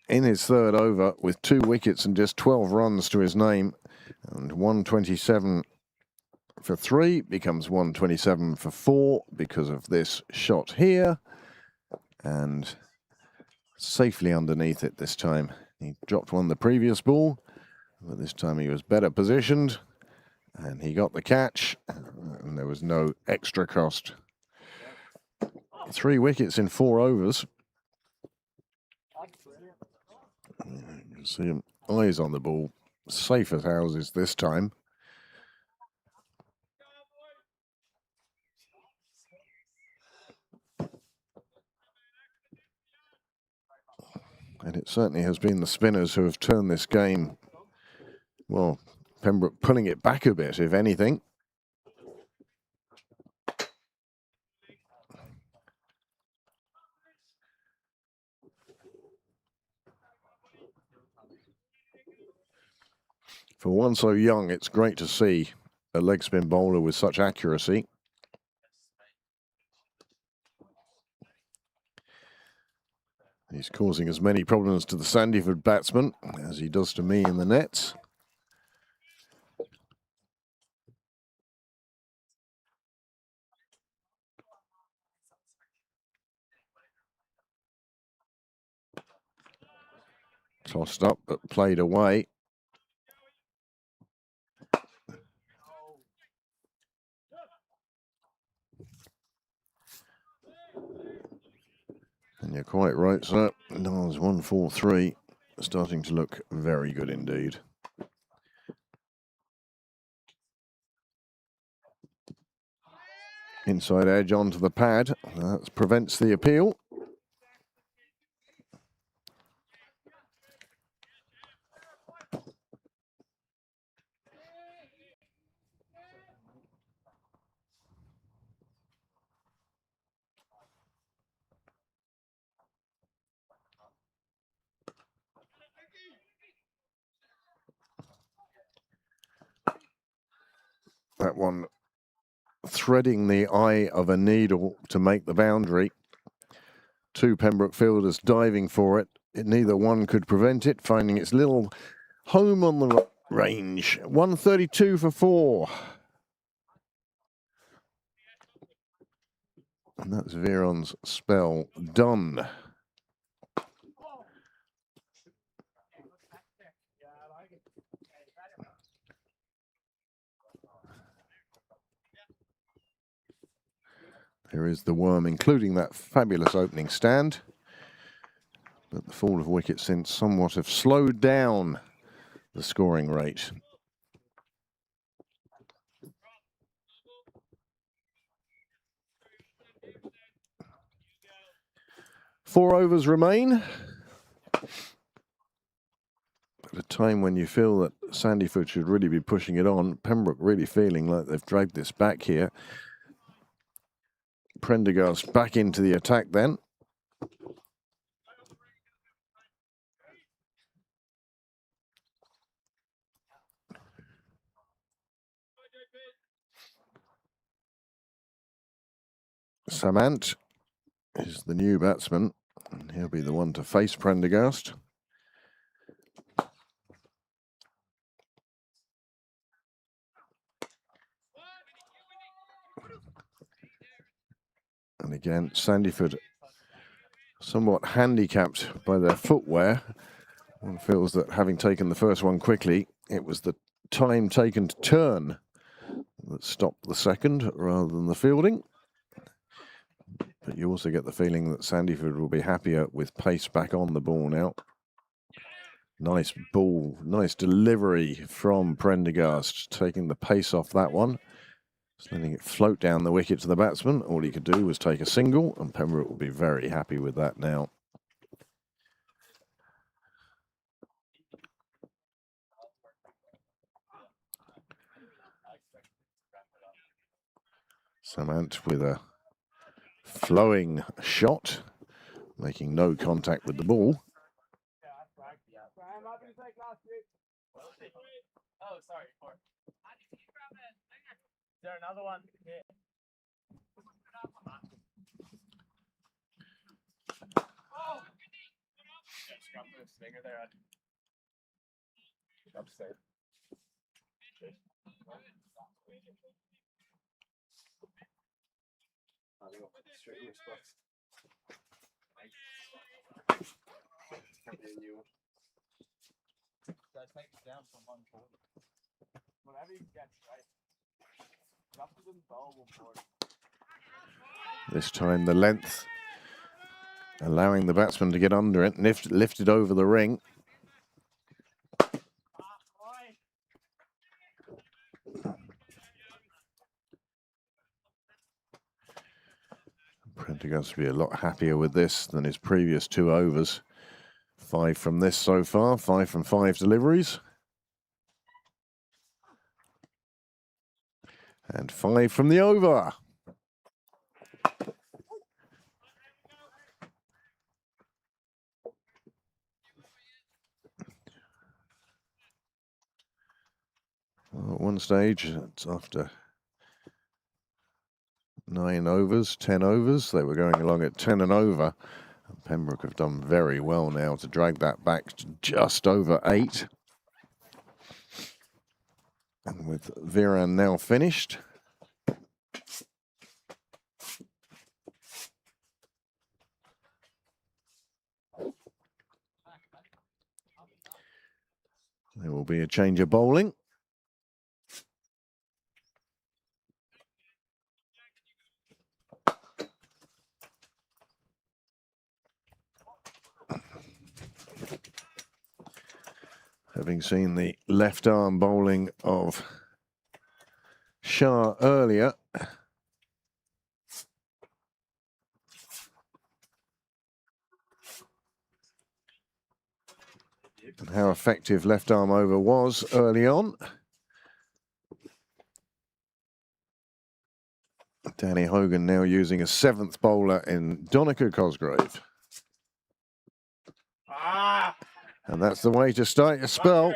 in his 3rd over with 2 wickets and just 12 runs to his name. And 127 for 3 becomes 127 for 4 because of this shot here. And safely underneath it this time. He dropped one the previous ball, but this time he was better positioned. And he got the catch, and there was no extra cost. 3 wickets in 4 overs. You can see him, eyes on the ball, safe as houses this time. And it certainly has been the spinners who have turned this game, well, Pembroke pulling it back a bit, if anything. For one so young, it's great to see a leg spin bowler with such accuracy. He's causing as many problems to the Sandyford batsman as he does to me in the nets. Tossed up, but played away. You're quite right, sir. Niles 143, starting to look very good indeed. Inside edge onto the pad. That prevents the appeal. That one threading the eye of a needle to make the boundary. Two Pembroke fielders diving for it. Neither one could prevent it, finding its little home on the range. 132 for 4. And that's Viron's spell done. Here is the worm, including that fabulous opening stand. But the fall of wickets since somewhat have slowed down the scoring rate. Four overs remain. At a time when you feel that Sandyford should really be pushing it on, Pembroke really feeling like they've dragged this back here. Prendergast back into the attack then. Samant is the new batsman, and he'll be the one to face Prendergast. And again, Sandyford somewhat handicapped by their footwear. One feels that having taken the first one quickly, it was the time taken to turn that stopped the second rather than the fielding. But you also get the feeling that Sandyford will be happier with pace back on the ball now. Nice ball, nice delivery from Prendergast, taking the pace off that one. Just letting it float down the wicket to the batsman. All he could do was take a single, and Pembroke will be very happy with that now. Samant with a flowing shot, making no contact with the ball. Oh, sorry. Is there another one? Yeah. Oh! Just got the finger there. Upstairs. Take it down from 140. Whatever you can get, right? This time the length, allowing the batsman to get under it, lifted over the ring. Prendergast to be a lot happier with this than his previous 2 overs. 5 from this so far, 5 from 5 deliveries. And 5 from the over. Well, at one stage, it's after 9 overs, 10 overs. They were going along at 10 and over. And Pembroke have done very well now to drag that back to just over 8. And with Viran now finished, there will be a change of bowling. having seen the left arm bowling of Shah earlier. And how effective left arm over was early on. Danny Hogan now using a 7th bowler in Donica Cosgrave. Ah! And that's the way to start your spell.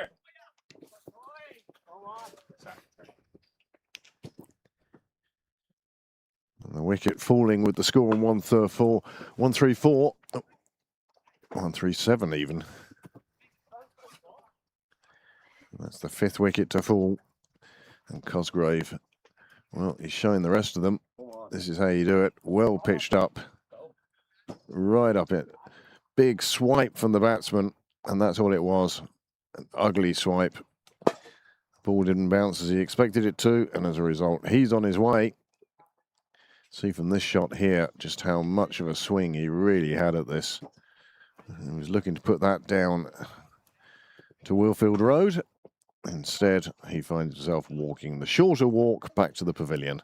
And the wicket falling with the score on 134, 134, 137 even. That's the 5th wicket to fall. And Cosgrave, well, he's showing the rest of them. This is how you do it. Well pitched up. Right up it. Big swipe from the batsman. And that's all it was. An ugly swipe. Ball didn't bounce as he expected it to. And as a result, he's on his way. See from this shot here just how much of a swing he really had at this. He was looking to put that down to Willfield Road. Instead, he finds himself walking the shorter walk back to the pavilion.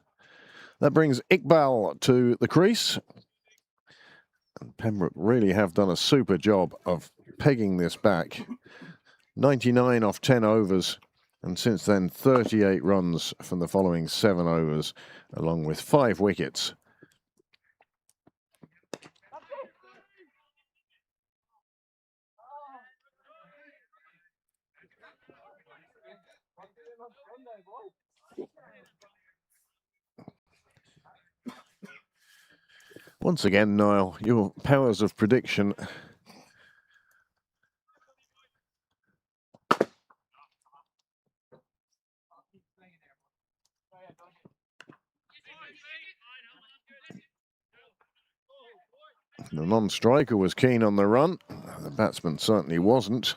That brings Iqbal to the crease. And Pembroke really have done a super job of pegging this back. 99 off 10 overs. And since then, 38 runs from the following 7 overs, along with 5 wickets. Once again, Niall, your powers of prediction. The non-striker was keen on the run. The batsman certainly wasn't.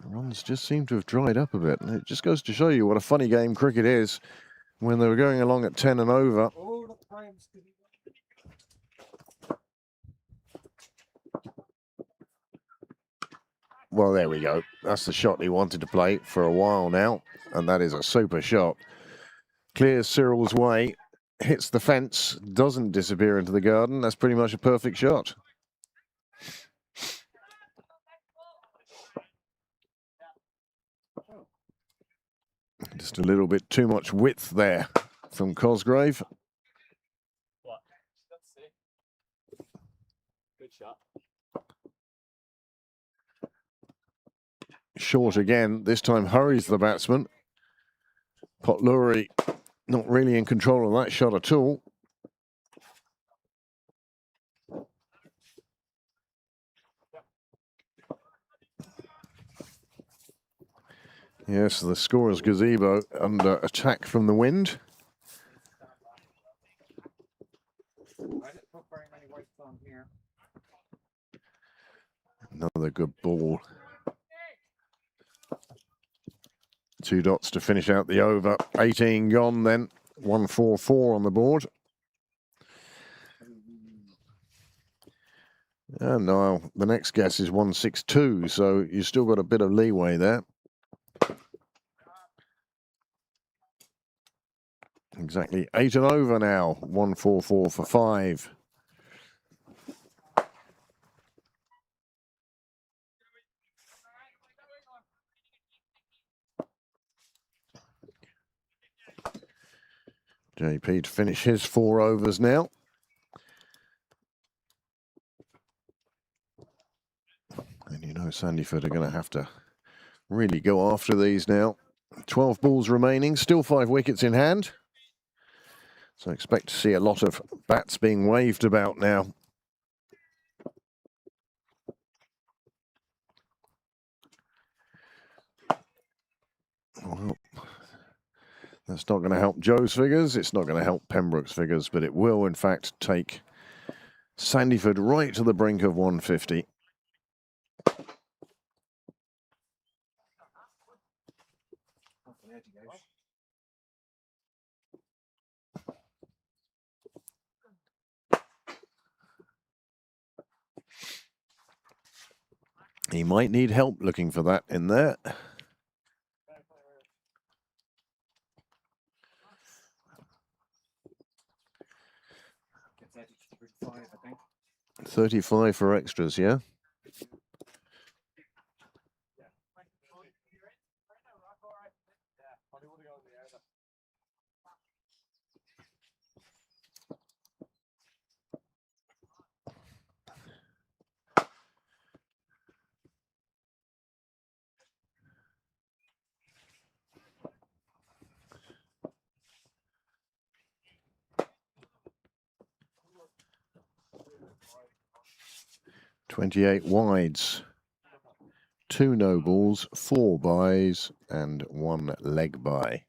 The runs just seem to have dried up a bit. And it just goes to show you what a funny game cricket is when they were going along at 10 and over. Well, there we go. That's the shot he wanted to play for a while now. And that is a super shot. Clears Cyril's way, hits the fence, doesn't disappear into the garden. That's pretty much a perfect shot. Just a little bit too much width there from Cosgrave. What? Let's see. Good shot. Short again, this time hurries the batsman. Potluri not really in control of that shot at all. Yes, the scorer's gazebo under attack from the wind. Another good ball. 2 dots to finish out the over. 18 gone then. 144 on the board. And now the next guess is 162, so you've still got a bit of leeway there. Exactly 8 and over now. 144 for 5. JP to finish his 4 overs now. And you know Sandyford are going to have to really go after these now. 12 balls remaining, still 5 wickets in hand. So expect to see a lot of bats being waved about now. Well, that's not going to help Joe's figures. It's not going to help Pembroke's figures, but it will, in fact, take Sandyford right to the brink of 150. He might need help looking for that in there. Gets 35, I think. 35 for extras, yeah? "28 wides, 2 no balls, 4 byes, and 1 leg bye."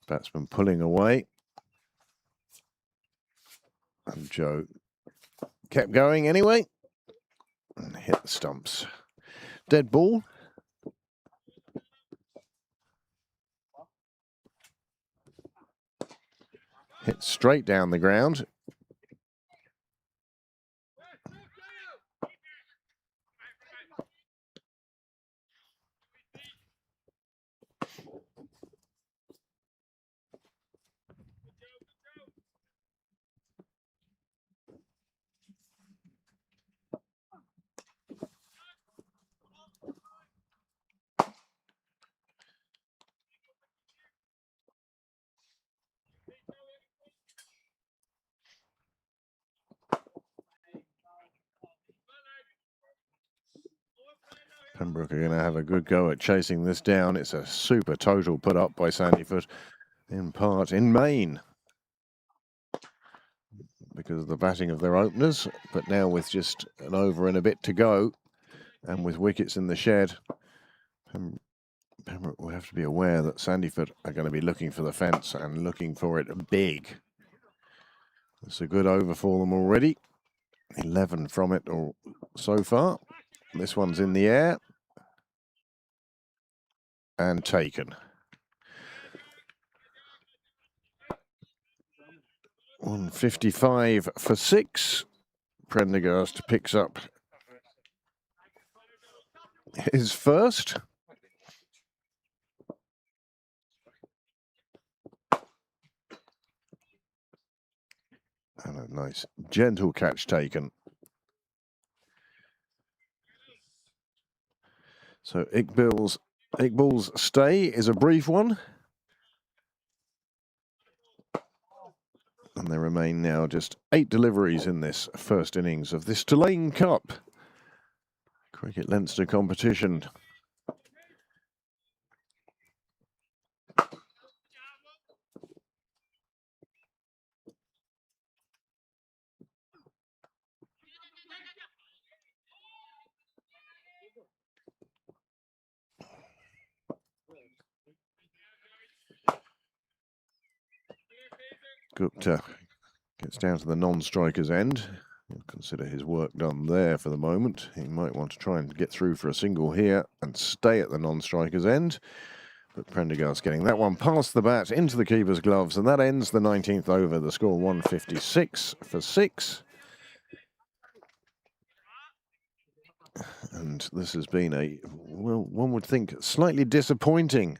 Batsman pulling away. And Joe kept going anyway. And hit the stumps. Dead ball. Hit straight down the ground. Pembroke are going to have a good go at chasing this down. It's a super total put up by Sandyford, in part in main, because of the batting of their openers. But now with just an over and a bit to go, and with wickets in the shed, Pembroke will have to be aware that Sandyford are going to be looking for the fence and looking for it big. It's a good over for them already. 11 from it so far. This one's in the air. And taken. 155 for 6. Prendergast picks up his first. And a nice gentle catch taken. So Iqbal's stay is a brief one. And there remain now just 8 deliveries in this first innings of this Tillain Cup Cricket Leinster competition. Gupta gets down to the non-striker's end. He'll consider his work done there for the moment. He might want to try and get through for a single here and stay at the non-striker's end. But Prendergast getting that one past the bat into the keeper's gloves, and that ends the 19th over. The score 156 for 6. And this has been a, well, one would think, slightly disappointing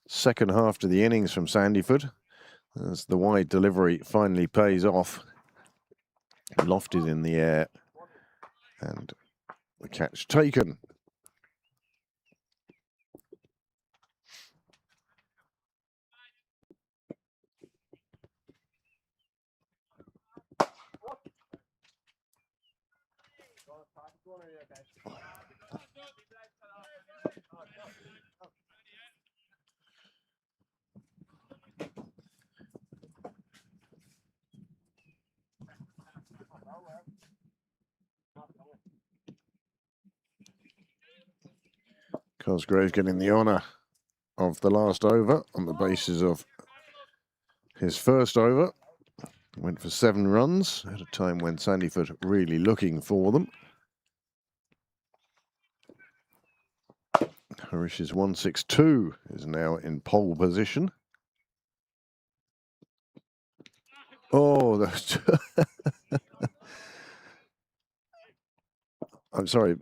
second half to the innings from Sandyford, as the wide delivery finally pays off. Lofted in the air, and the catch taken. Cosgrave getting the honour of the last over on the basis of his first over. Went for 7 runs at a time when Sandyford really looking for them. Harish's 162 is now in pole position. Oh, that's I'm sorry.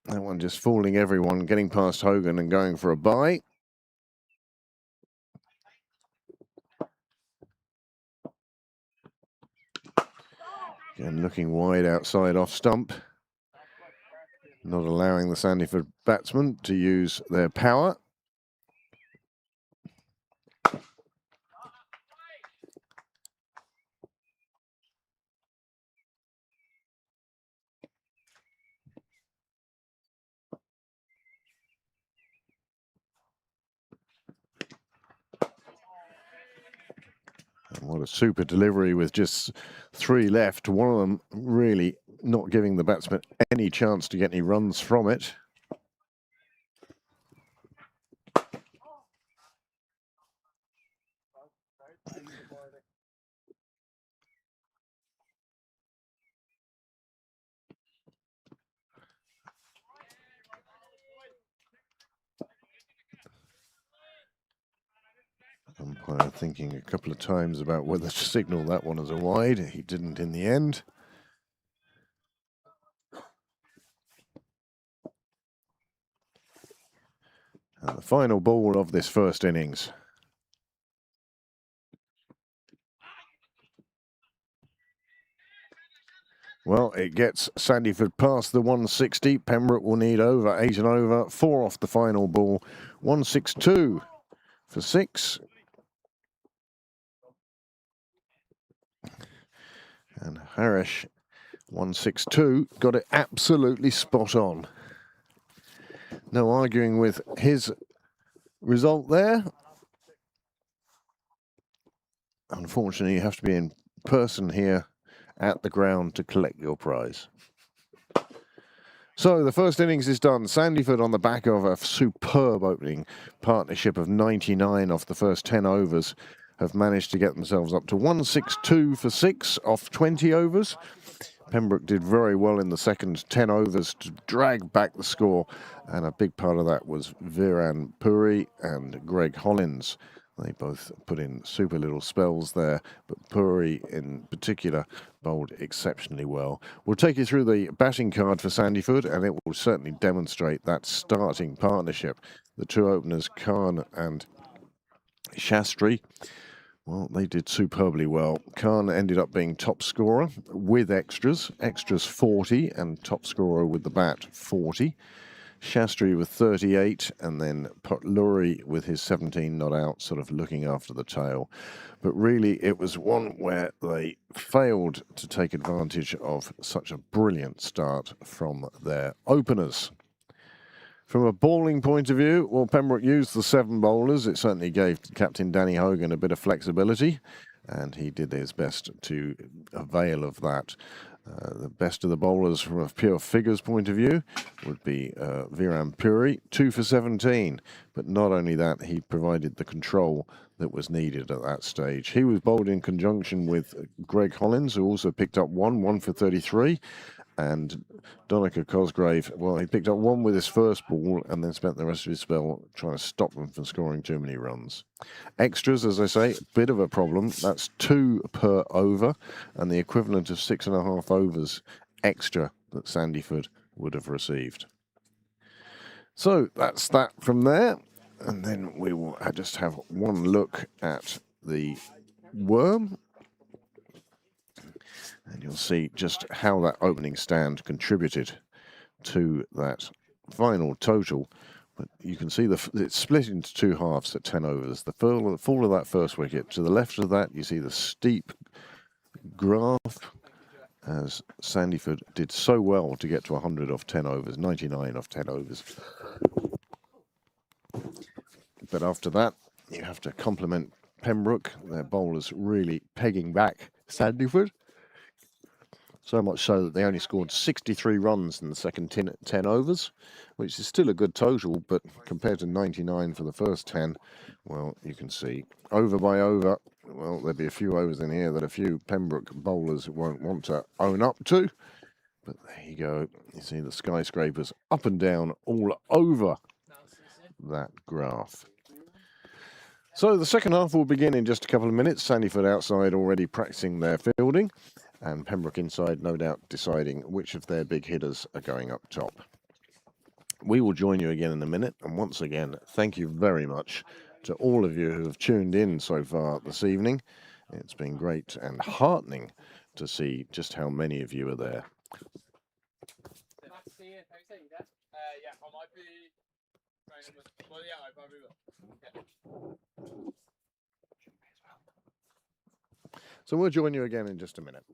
That one just fooling everyone, getting past Hogan and going for a bye. Again, looking wide outside off stump. Not allowing the Sandyford batsmen to use their power. And what a super delivery with just 3 left. One of them really not giving the batsman any chance to get any runs from it. Umpire thinking a couple of times about whether to signal that one as a wide. He didn't in the end. And the final ball of this first innings. Well, it gets Sandyford past the 160. Pembroke will need over 8 and over. 4 off the final ball. 162 for 6. And Harish, 162, got it absolutely spot on. No arguing with his result there. Unfortunately, you have to be in person here at the ground to collect your prize. So the first innings is done. Sandyford on the back of a superb opening partnership of 99 off the first 10 overs have managed to get themselves up to 162 for 6 off 20 overs. Pembroke did very well in the second 10 overs to drag back the score, and a big part of that was Viran Puri and Greg Hollins. They both put in super little spells there, but Puri in particular bowled exceptionally well. We'll take you through the batting card for Sandyford, and it will certainly demonstrate that starting partnership. The 2 openers, Khan and Shastri, well, they did superbly well. Khan ended up being top scorer with extras 40, and top scorer with the bat, 40. Shastri with 38, and then Lurie with his 17 not out, sort of looking after the tail. But really, it was one where they failed to take advantage of such a brilliant start from their openers. From a bowling point of view, well, Pembroke used the 7 bowlers. It certainly gave Captain Danny Hogan a bit of flexibility, and he did his best to avail of that. The best of the bowlers from a pure figures point of view would be Viran Puri, 2 for 17. But not only that, he provided the control that was needed at that stage. He was bowled in conjunction with Greg Hollins, who also picked up 1 for 33. And Donica Cosgrave, well, he picked up 1 with his first ball and then spent the rest of his spell trying to stop them from scoring too many runs. Extras, as I say, bit of a problem. That's 2 per over, and the equivalent of 6.5 overs extra that Sandyford would have received. So that's that from there. And then we will just have one look at the worm. And you'll see just how that opening stand contributed to that final total. But you can see it's split into 2 halves at 10 overs. The fall of that first wicket. To the left of that, you see the steep graph, as Sandyford did so well to get to 100 off 10 overs, 99 off 10 overs. But after that, you have to compliment Pembroke. Their bowlers really pegging back Sandyford. So much so that they only scored 63 runs in the second 10 overs, which is still a good total, but compared to 99 for the first 10, well, you can see over by over. Well, there'll be a few overs in here that a few Pembroke bowlers won't want to own up to. But there you go. You see the skyscrapers up and down all over that graph. So the second half will begin in just a couple of minutes. Sandyford outside already practicing their fielding, and Pembroke inside no doubt deciding which of their big hitters are going up top. We will join you again in a minute, and once again, thank you very much to all of you who have tuned in so far this evening. It's been great and heartening to see just how many of you are there. So we'll join you again in just a minute.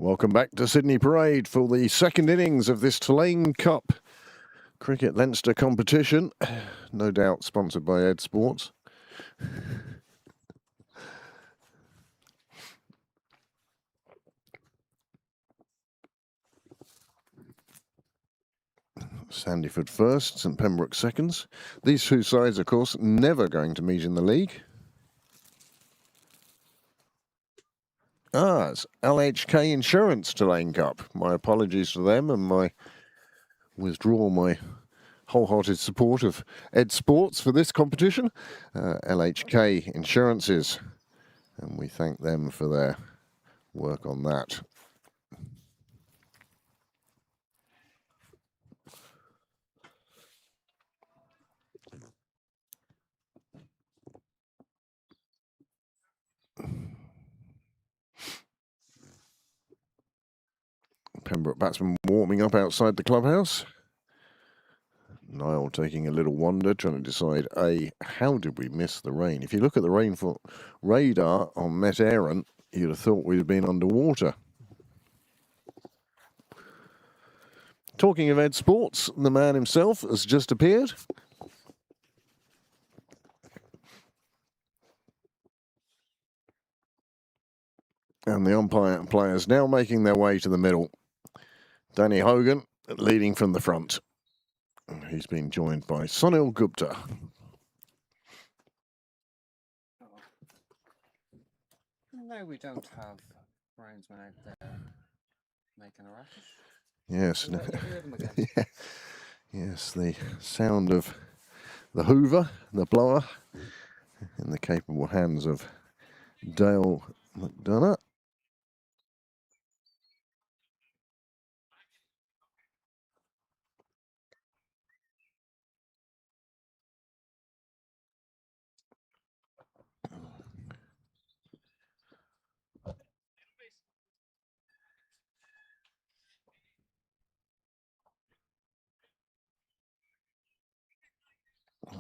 Welcome back to Sydney Parade for the second innings of this Tillain Cup Cricket Leinster competition. No doubt sponsored by Ed Sports. Sandyford first and Pembroke seconds. These two sides, of course, never going to meet in the league. It's LHK Insurance Tillain Cup. My apologies to them and my withdraw my wholehearted support of Ed Sports for this competition. LHK Insurances, and we thank them for their work on that. Pembroke batsman warming up outside the clubhouse. Niall taking a little wander, trying to decide, how did we miss the rain? If you look at the rainfall radar on Met Éireann, you'd have thought we'd have been underwater. Talking of Ed Sports, the man himself has just appeared. And the umpire players now making their way to the middle. Danny Hogan leading from the front. He's been joined by Sunil Gupta. No, we don't have groundsmen out there making a racket. Yes. We'll let you hear them again. Yeah. Yes, the sound of the hoover, the blower, in the capable hands of Dale McDonough.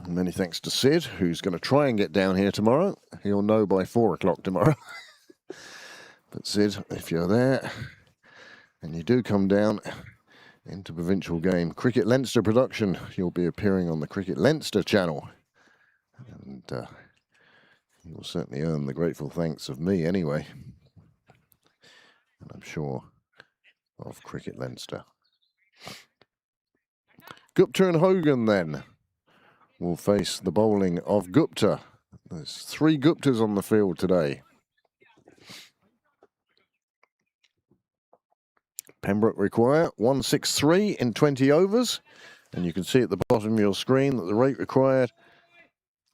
Many thanks to Sid, who's going to try and get down here tomorrow. He'll know by 4 o'clock tomorrow. But Sid, if you're there, and you do come down into provincial game, Cricket Leinster production, you'll be appearing on the Cricket Leinster channel. And you'll certainly earn the grateful thanks of me anyway. And I'm sure of Cricket Leinster. Gupta and Hogan then will face the bowling of Gupta. There's 3 Guptas on the field today. Pembroke require 163 in 20 overs. And you can see at the bottom of your screen that the rate required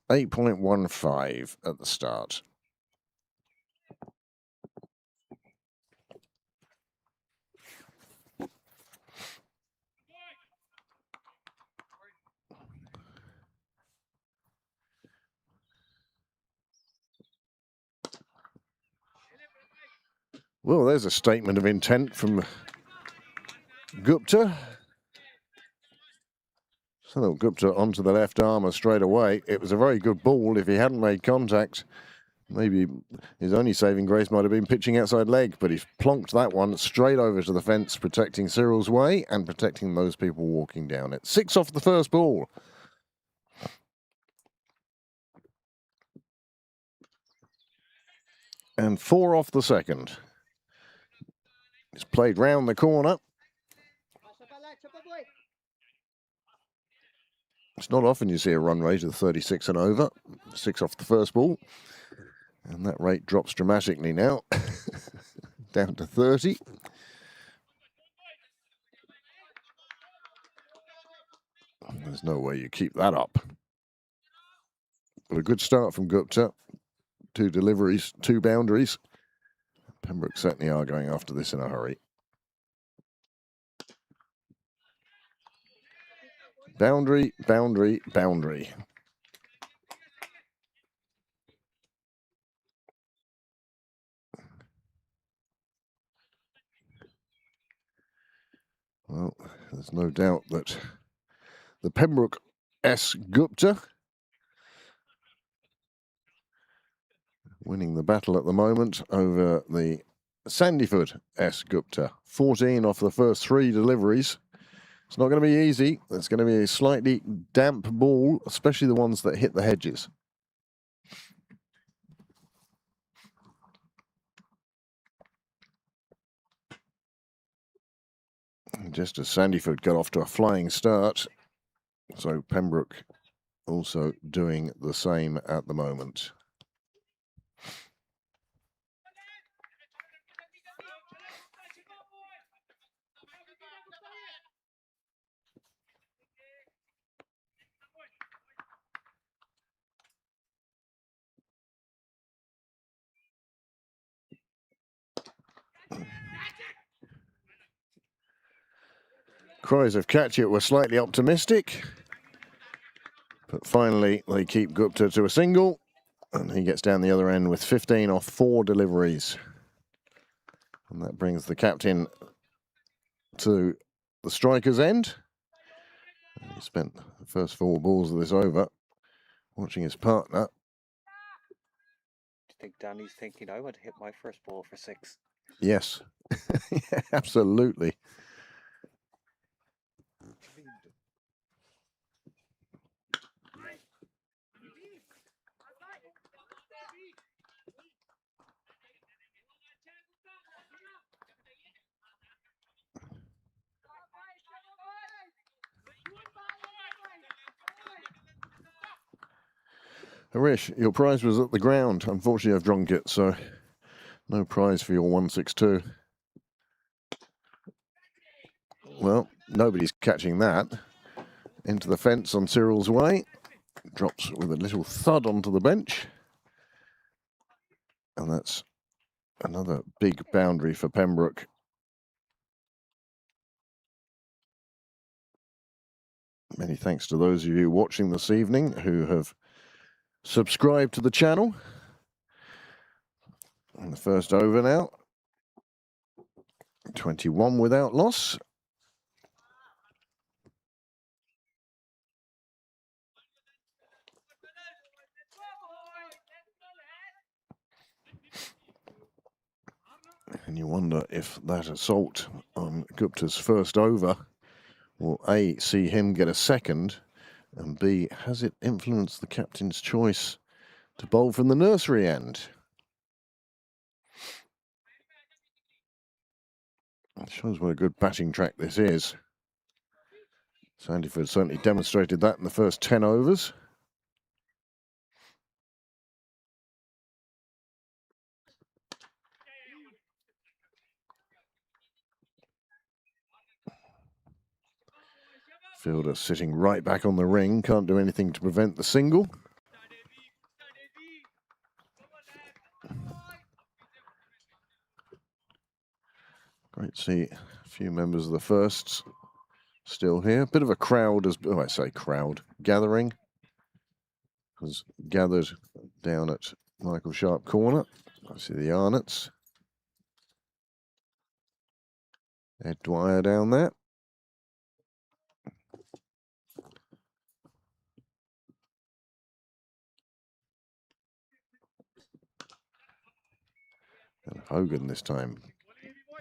8.15 at the start. Well, there's a statement of intent from Gupta. So Gupta onto the left armour straight away. It was a very good ball. If he hadn't made contact, maybe his only saving grace might have been pitching outside leg, but he's plonked that one straight over to the fence, protecting Cyril's way and protecting those people walking down it. 6 off the first ball. And 4 off the second. It's played round the corner. It's not often you see a run rate of 36 and over. 6 off the first ball. And that rate drops dramatically now. Down to 30. There's no way you keep that up. But a good start from Gupta. 2 deliveries, 2 boundaries. Pembroke certainly are going after this in a hurry. Boundary, boundary, boundary. Well, there's no doubt that the Pembroke S. Gupta winning the battle at the moment over the Sandyford S. Gupta. 14 off the first 3 deliveries. It's not going to be easy. It's going to be a slightly damp ball, especially the ones that hit the hedges. Just as Sandyford got off to a flying start, so Pembroke also doing the same at the moment. Cries of catch it were slightly optimistic, but finally they keep Gupta to a single, and he gets down the other end with 15 off 4 deliveries. And that brings the captain to the striker's end. He spent the first 4 balls of this over watching his partner. I think Danny's thinking I want to hit my first ball for 6. Yes, yeah, absolutely. Harish, your prize was at the ground. Unfortunately, I've drunk it, so no prize for your 162. Well, nobody's catching that. Into the fence on Cyril's way. Drops with a little thud onto the bench. And that's another big boundary for Pembroke. Many thanks to those of you watching this evening who have subscribed to the channel. And the first over now. 21 without loss. And you wonder if that assault on Gupta's first over will A, see him get a second, and B, has it influenced the captain's choice to bowl from the nursery end? It shows what a good batting track this is. Sandyford certainly demonstrated that in the first 10 overs. Fielder sitting right back on the ring, can't do anything to prevent the single. Great to see a few members of the firsts still here. Bit of a crowd, I say crowd, gathering. Was gathered down at Michael Sharp Corner. I see the Arnott's. Ed Dwyer down there. And Hogan this time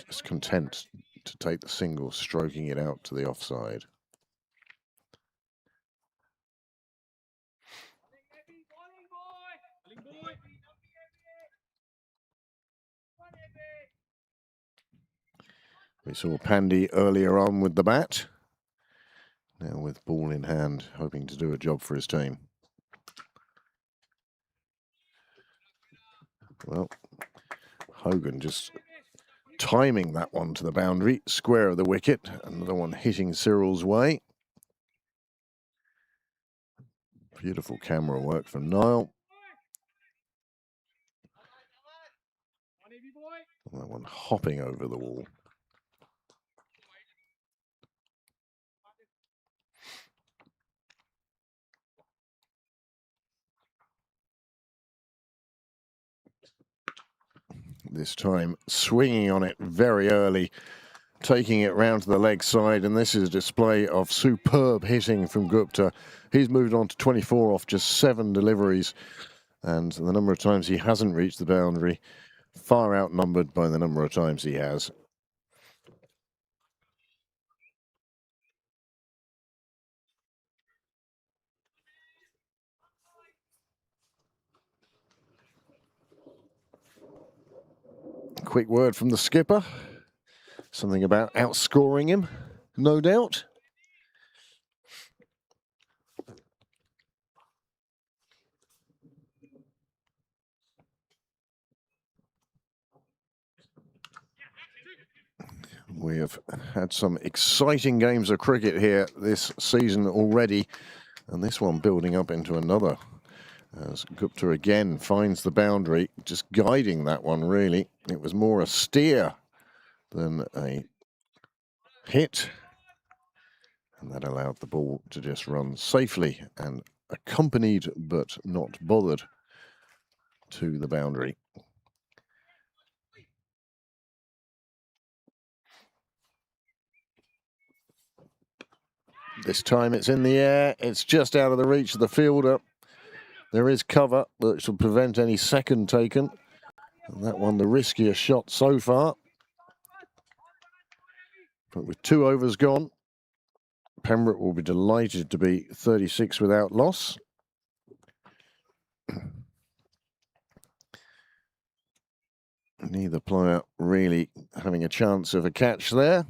just content to take the single, stroking it out to the offside. We saw Pandy earlier on with the bat. Now with ball in hand, hoping to do a job for his team. Well, Hogan just timing that one to the boundary, square of the wicket. Another one hitting Cyril's way. Beautiful camera work from Niall. And that one hopping over the wall. This time swinging on it very early, taking it round to the leg side, and this is a display of superb hitting from Gupta. He's moved on to 24 off just 7 deliveries, and the number of times he hasn't reached the boundary, far outnumbered by the number of times he has. Quick word from the skipper. Something about outscoring him, no doubt. We have had some exciting games of cricket here this season already, and this one building up into another. As Gupta again finds the boundary, just guiding that one really. It was more a steer than a hit, and that allowed the ball to just run safely and accompanied but not bothered to the boundary. This time it's in the air, it's just out of the reach of the fielder. There is cover that should prevent any second taken. And that one, the riskiest shot so far. But with 2 overs gone, Pembroke will be delighted to be 36 without loss. Neither player really having a chance of a catch there.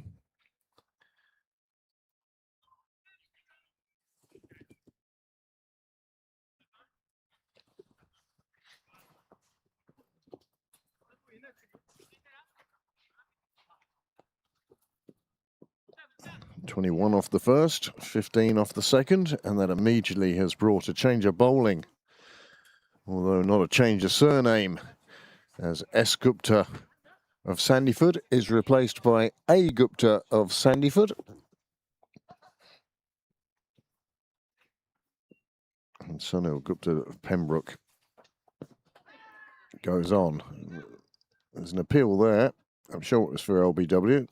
.21 off the first, 15 off the second, and that immediately has brought a change of bowling. Although not a change of surname, as S. Gupta of Sandyford is replaced by A. Gupta of Sandyford. And Sunil Gupta of Pembroke goes on. There's an appeal there. I'm sure it was for LBW.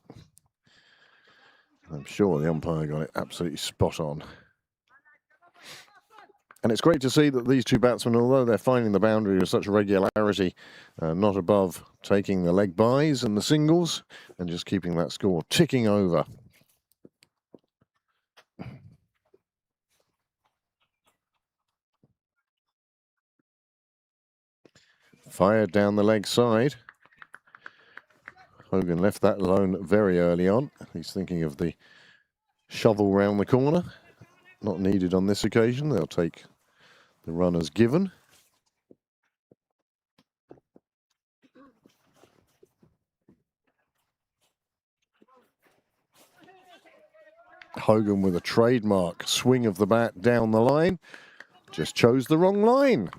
I'm sure the umpire got it absolutely spot on. And it's great to see that these two batsmen, although they're finding the boundary with such regularity, not above taking the leg byes and the singles and just keeping that score ticking over. Fired down the leg side. Hogan left that alone very early on. He's thinking of the shovel round the corner. Not needed on this occasion. They'll take the run as given. Hogan with a trademark swing of the bat down the line. Just chose the wrong line.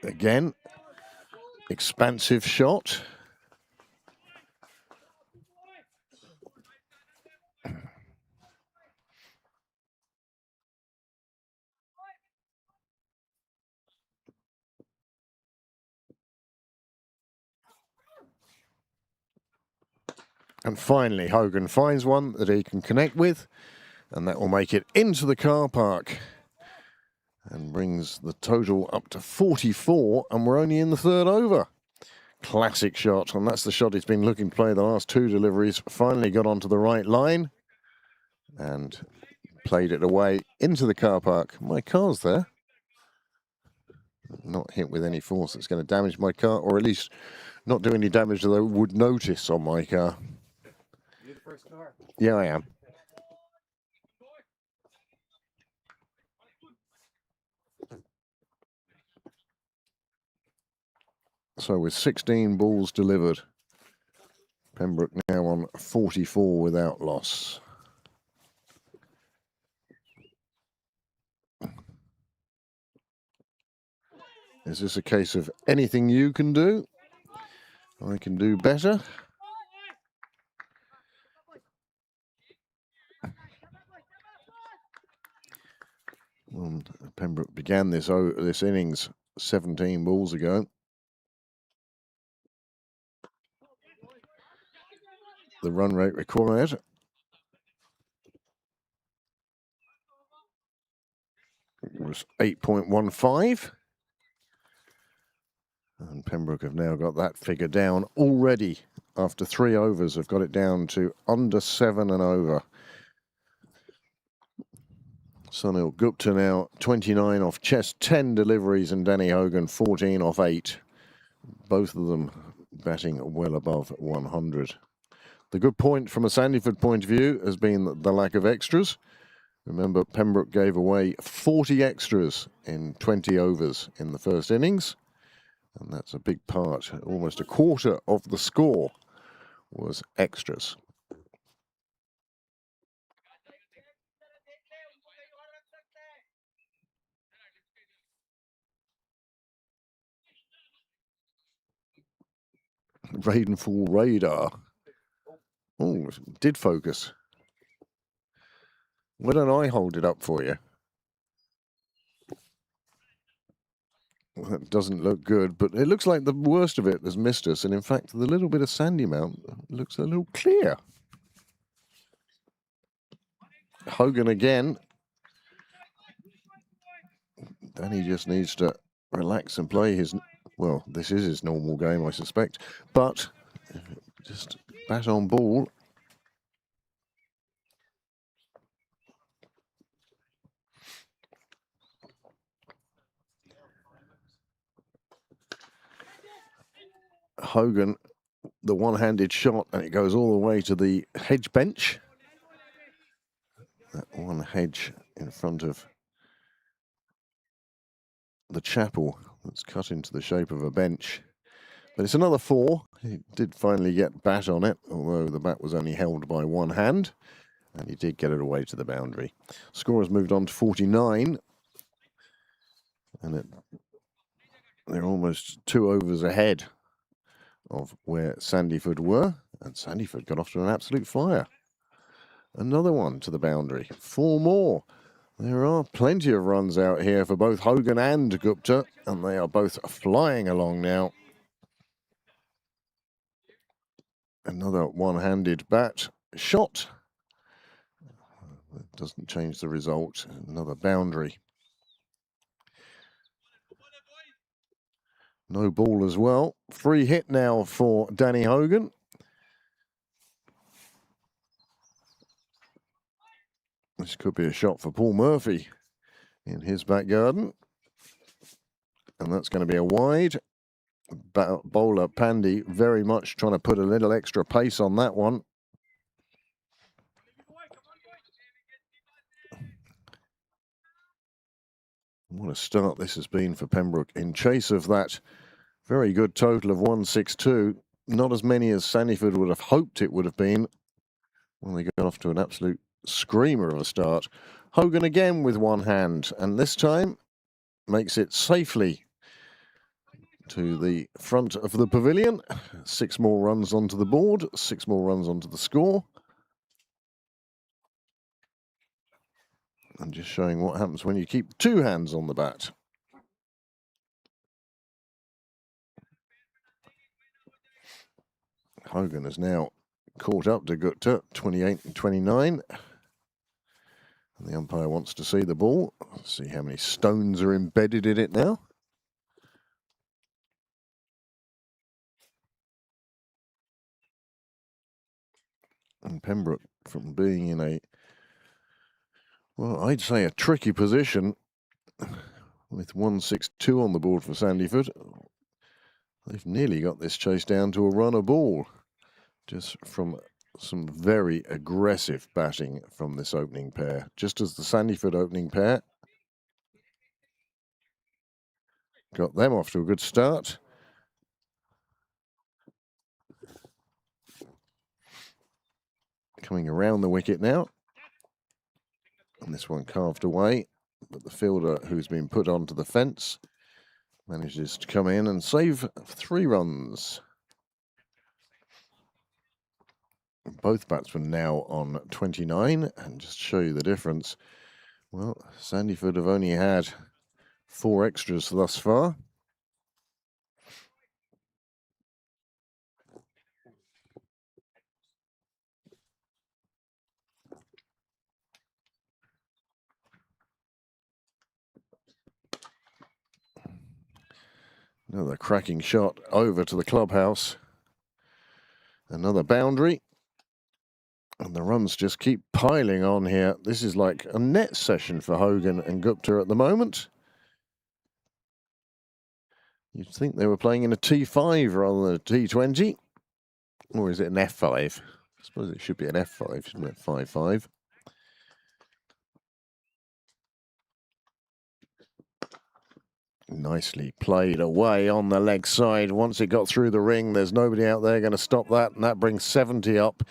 Again, expansive shot. And finally, Hogan finds one that he can connect with, and that will make it into the car park and brings the total up to 44, and we're only in the 3rd over. Classic shot, and that's the shot he's been looking to play the last 2 deliveries. Finally got onto the right line and played it away into the car park. My car's there. Not hit with any force that's going to damage my car, or at least not do any damage that I would notice on my car. You're the first car. Yeah, I am. So with 16 balls delivered, Pembroke now on 44 without loss. Is this a case of anything you can do? I can do better. Well, Pembroke began this innings 17 balls ago. the run rate required. It was 8.15. And Pembroke have now got that figure down already. After 3 overs, have got it down to under 7 and over. Sunil Gupta now 29 off chest, 10 deliveries, and Danny Hogan 14 off 8. Both of them batting well above 100. The good point from a Sandyford point of view has been the lack of extras. Remember, Pembroke gave away 40 extras in 20 overs in the first innings. And that's a big part. Almost a quarter of the score was extras. Rainfall radar. Oh, did focus. Why don't I hold it up for you? Well, that doesn't look good, but it looks like the worst of it has missed us. And in fact, the little bit of sandy mount looks a little clear. Hogan again. Danny just needs to relax and play his, well, this is his normal game, I suspect. But just bat on ball. Hogan, the one-handed shot, and it goes all the way to the hedge bench. That one hedge in front of the chapel that's cut into the shape of a bench. But it's another 4. He did finally get bat on it, although the bat was only held by one hand, and he did get it away to the boundary. Score has moved on to 49, and they're almost 2 overs ahead of where Sandyford were, and Sandyford got off to an absolute flyer. Another one to the boundary. 4 more. There are plenty of runs out here for both Hogan and Gupta, and they are both flying along now. Another one-handed bat shot. It doesn't change the result. Another boundary. No ball as well. Free hit now for Danny Hogan. This could be a shot for Paul Murphy in his back garden. And that's going to be a wide. Bowler Pandey very much trying to put a little extra pace on that one. What a start this has been for Pembroke in chase of that very good total of 162. Not as many as Sandyford would have hoped it would have been when they got off to an absolute screamer of a start. Hogan again with one hand, and this time makes it safely to the front of the pavilion. 6 more runs onto the board, 6 more runs onto the score. And just showing what happens when you keep 2 hands on the bat. Hogan has now caught up to Gupta, 28 and 29. And the umpire wants to see the ball. See how many stones are embedded in it now. And Pembroke, from being in a, well, I'd say a tricky position with 162 on the board for Sandyford. They've nearly got this chase down to a run a ball, just from some very aggressive batting from this opening pair, just as the Sandyford opening pair got them off to a good start. Coming around the wicket now. And this one carved away, but the fielder who's been put onto the fence manages to come in and save 3 runs. Both batsmen now on 29, and just show you the difference. Well, Sandyford have only had 4 extras thus far. Another cracking shot over to the clubhouse. Another boundary. And the runs just keep piling on here. This is like a net session for Hogan and Gupta at the moment. You'd think they were playing in a T5 rather than a T20. Or is it an F5? I suppose it should be an F5, shouldn't it? 5-5. Nicely played away on the leg side. Once it got through the ring, there's nobody out there going to stop that. And that brings 70 up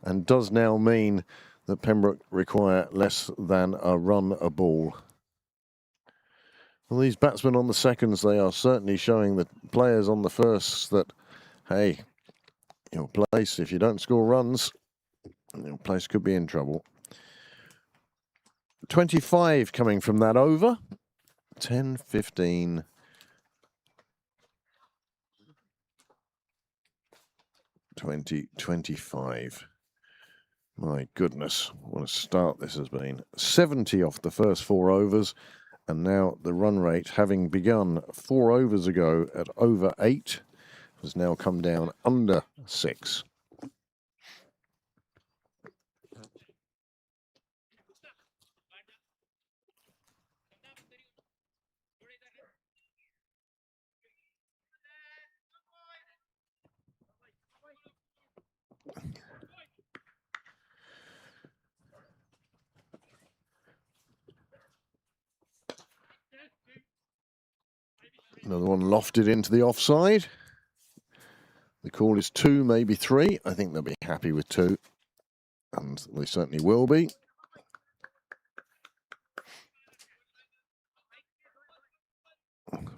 and does now mean that Pembroke require less than a run a ball. Well, these batsmen on the seconds, they are certainly showing the players on the firsts that, hey, your place, if you don't score runs, your place could be in trouble. 25 coming from that over. 10, 15. 20, 25. My goodness, what a start this has been. 70 off the first 4 overs, and now the run rate, having begun 4 overs ago at over 8, has now come down under 6. Another one lofted into the offside. The call is 2, maybe 3. I think they'll be happy with 2. And they certainly will be.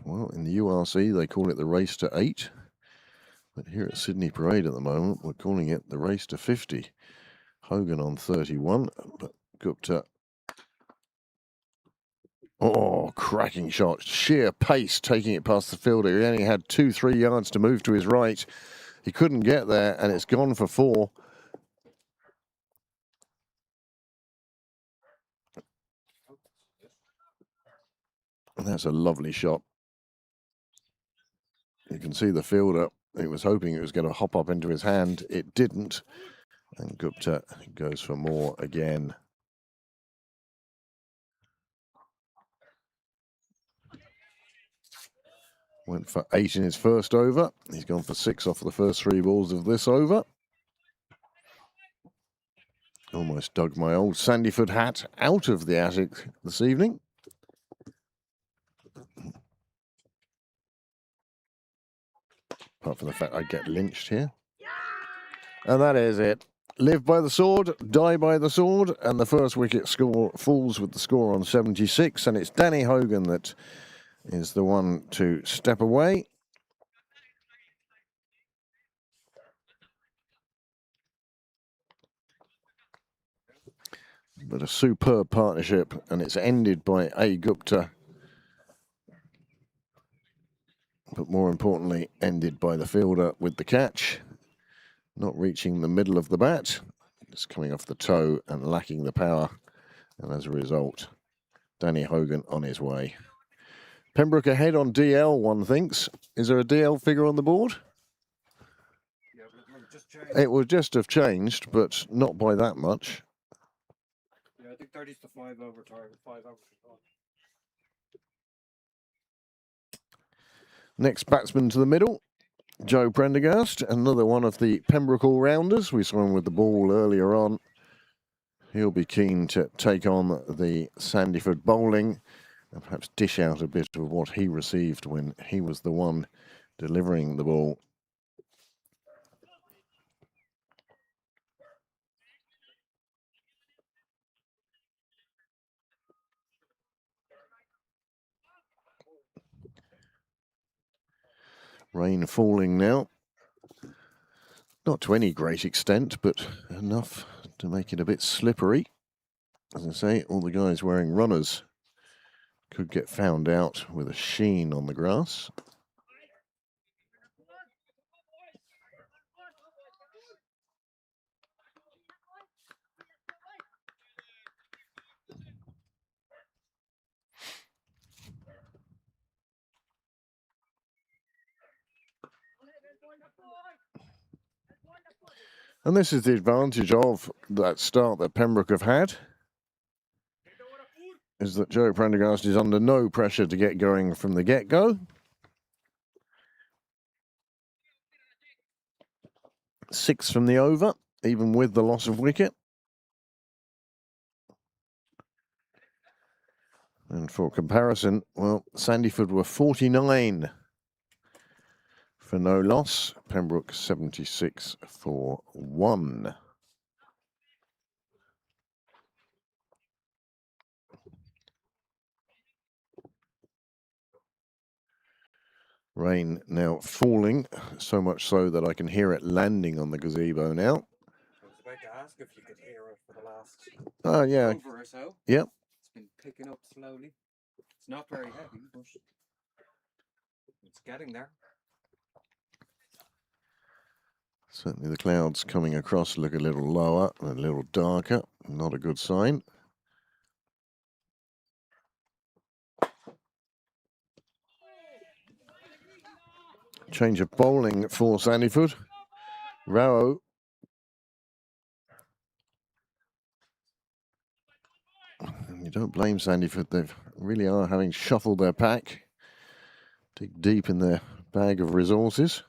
Well, in the URC, they call it the race to 8. But here at Sydney Parade at the moment, we're calling it the race to 50. Hogan on 31, but Gupta. Oh, cracking shot. Sheer pace taking it past the fielder. He only had 2-3 yards to move to his right. He couldn't get there, and it's gone for 4. And that's a lovely shot. You can see the fielder. He was hoping it was going to hop up into his hand. It didn't. And Gupta goes for more again. Went for 8 in his first over. He's gone for 6 off the first 3 balls of this over. Almost dug my old Sandyford hat out of the attic this evening. Apart from the fact I get lynched here. And that is it. Live by the sword, die by the sword. And the first wicket score falls with the score on 76. And it's Danny Hogan that is the one to step away. But a superb partnership, and it's ended by A. Gupta. But more importantly, ended by the fielder with the catch. Not reaching the middle of the bat. Just coming off the toe and lacking the power. And as a result, Danny Hogan on his way. Pembroke ahead on DL, one thinks. Is there a DL figure on the board? Yeah, It would just have changed, but not by that much. yeah, I think 30's the 5 over target. 5 over. Next batsman to the middle, Joe Prendergast, another one of the Pembroke all-rounders. We saw him with the ball earlier on. He'll be keen to take on the Sandyford bowling and perhaps dish out a bit of what he received when he was the one delivering the ball. Rain falling now. Not to any great extent, but enough to make it a bit slippery. As I say, all the guys wearing runners could get found out with a sheen on the grass. And this is the advantage of that start that Pembroke have had, is that Joe Prendergast is under no pressure to get going from the get-go. 6 from the over, even with the loss of wicket. And for comparison, well, Sandyford were 49 for no loss. Pembroke 76 for 1. Rain now falling, so much so that I can hear it landing on the gazebo now. I was about to ask if you could hear it for the last Yeah. over or so. Yep. It's been picking up slowly. It's not very heavy, but it's getting there. Certainly the clouds coming across look a little lower, a little darker. Not a good sign. Change of bowling for Sandyford. Rao. And you don't blame Sandyford. They really are having shuffled their pack. Dig deep in their bag of resources.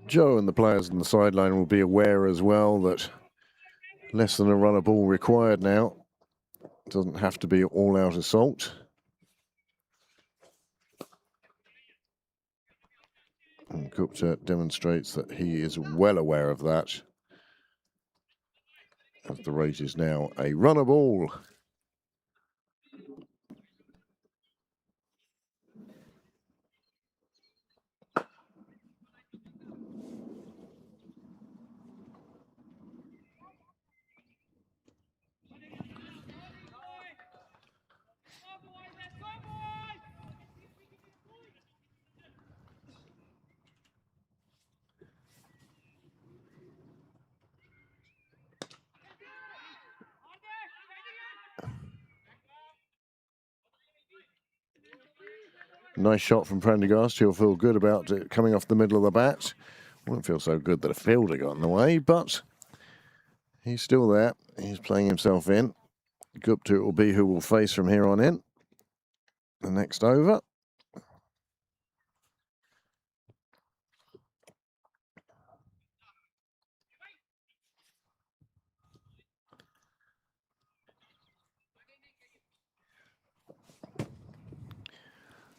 Joe and the players on the sideline will be aware as well that less than a run of ball required now. It doesn't have to be all-out assault. And Gupta demonstrates that he is well aware of that, as the rate is now a run a ball. Nice shot from Prendergast. He'll feel good about it coming off the middle of the bat. Won't feel so good that a fielder got in the way, but he's still there. He's playing himself in. Gupta will be who will face from here on in. The next over.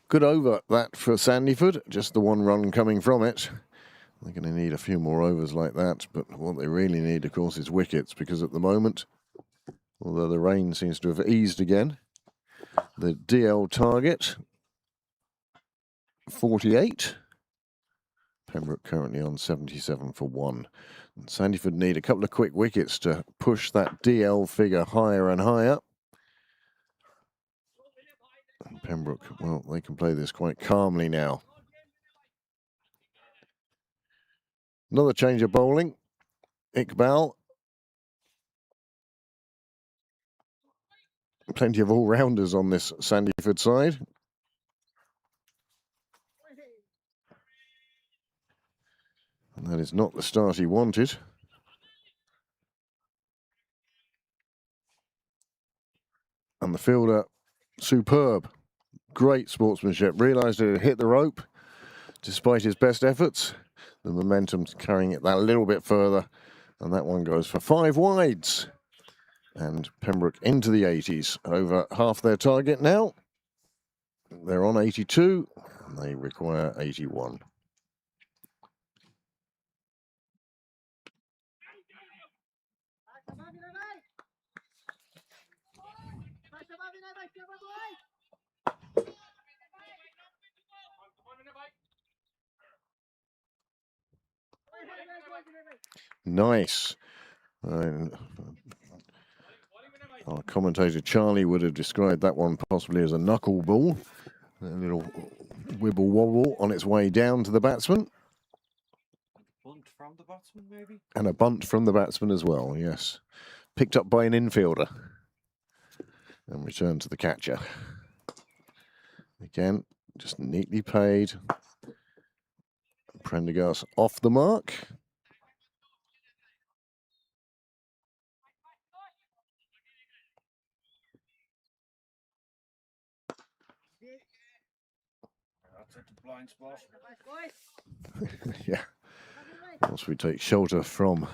Good over that for Sandyford. Just the 1 run coming from it. They're going to need a few more overs like that, but what they really need, of course, is wickets, because at the moment, although the rain seems to have eased again, the DL target, 48. Pembroke currently on 77 for 1. And Sandyford need a couple of quick wickets to push that DL figure higher and higher. And Pembroke, well, they can play this quite calmly now. Another change of bowling. Iqbal. Plenty of all-rounders on this Sandyford side. And that is not the start he wanted. And the fielder, superb. Great sportsmanship. Realised it had hit the rope despite his best efforts. The momentum's carrying it that a little bit further. And that one goes for 5 wides. And Pembroke into the 80s. Over half their target now. They're on 82. And they require 81. Nice. Our commentator Charlie would have described that one possibly as a knuckleball. A little Wibble wobble on its way down to the batsman. Bunt from the batsman, maybe? And a bunt from the batsman as well, yes. Picked up by an infielder. And returned to the catcher. Again, just neatly paid. Prendergast off the mark. That's at the blind spot. Yeah. Once we take shelter from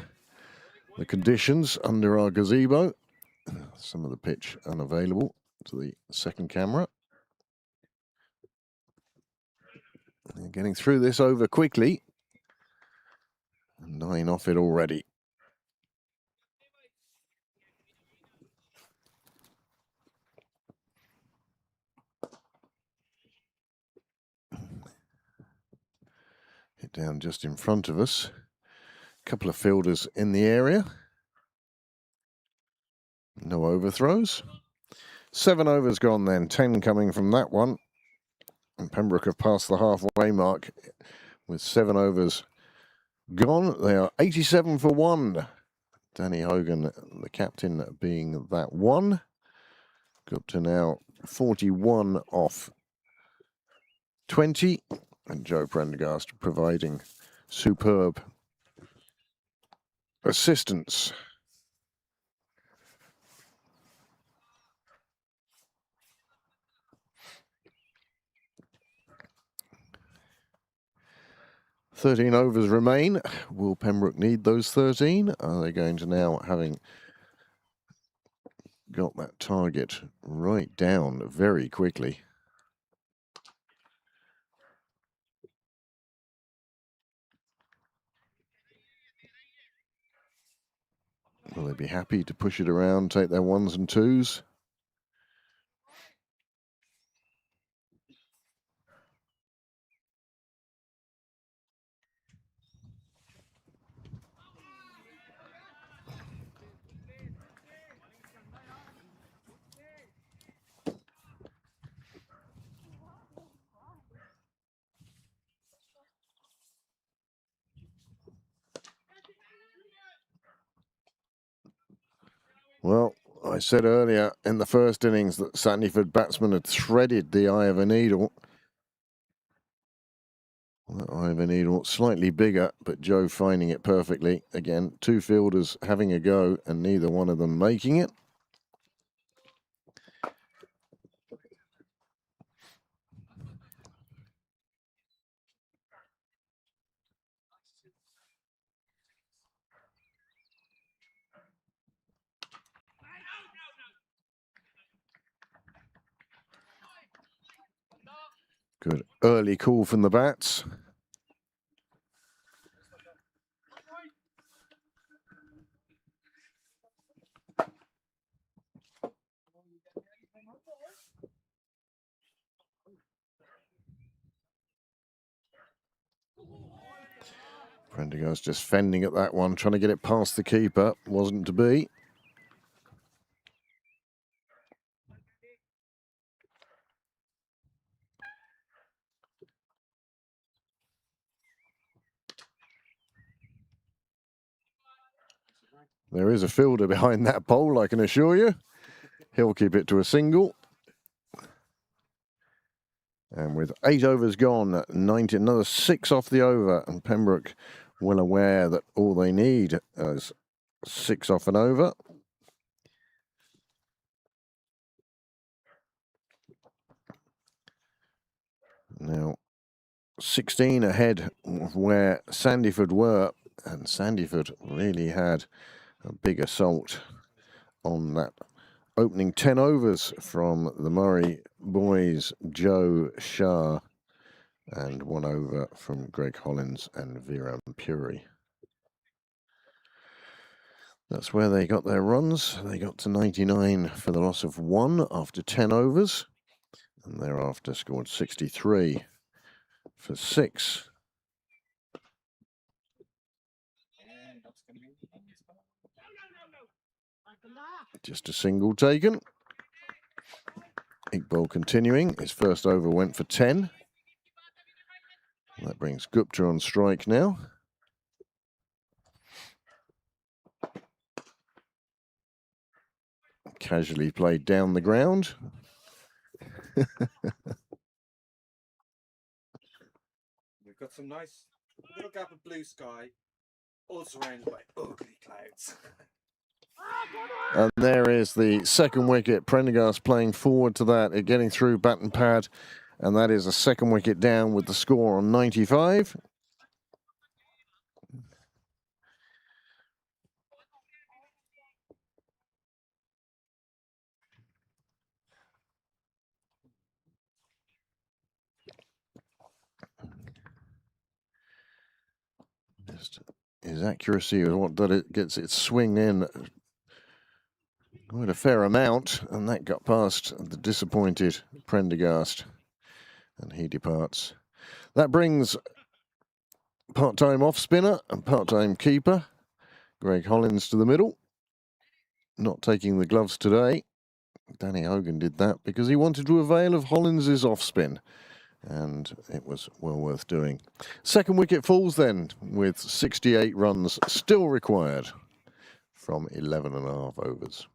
the conditions under our gazebo, some of the pitch unavailable to the second camera. And getting through this over quickly. 9 off it already. Hit down just in front of us. A couple of fielders in the area. No overthrows. 7 overs gone then. 10 coming from that one. And Pembroke have passed the halfway mark with 7 overs gone. They are 87 for 1. Danny Hogan, the captain, being that one. Got to now 41 off 20. And Joe Prendergast providing superb assistance. "13 overs remain. Will Pembroke need those 13? Are they going to now, having got that target right down very quickly? Will they be happy to push it around, take their 1s and 2s? Well, I said earlier in the first innings that Sandyford batsmen had threaded the eye of a needle. That eye of a needle slightly bigger, but Joe finding it perfectly. Again, 2 fielders having a go and neither one of them making it. Good early call from the bats. Prendergast just fending at that one, trying to get it past the keeper. Wasn't to be. There is a fielder behind that pole, I can assure you. He'll keep it to a single. And with 8 overs gone, 90, another 6 off the over. And Pembroke well aware that all they need is 6 off and over. Now, 16 ahead of where Sandyford were. And Sandyford really had a big assault on that opening 10 overs from the Murray boys, Joe Shah, and 1 over from Greg Hollins and Viram Puri. That's where they got their runs. They got to 99 for the loss of 1 after 10 overs, and thereafter scored 63 for 6. Just a single taken. Iqbal continuing. His first over went for 10. That brings Gupta on strike now. Casually played down the ground. We've got some nice little gap of blue sky, all surrounded by ugly clouds. And there is the second wicket. Prendergast playing forward to that, getting through bat and pad. And that is a second wicket down with the score on 95. Just his accuracy is what that it gets its swing in quite a fair amount, and that got past the disappointed Prendergast, and he departs. That brings part-time off-spinner and part-time keeper Greg Hollins to the middle. Not taking the gloves today. Danny Hogan did that because he wanted to avail of Hollins's off-spin, and it was well worth doing. Second wicket falls then with 68 runs still required from 11.5 overs.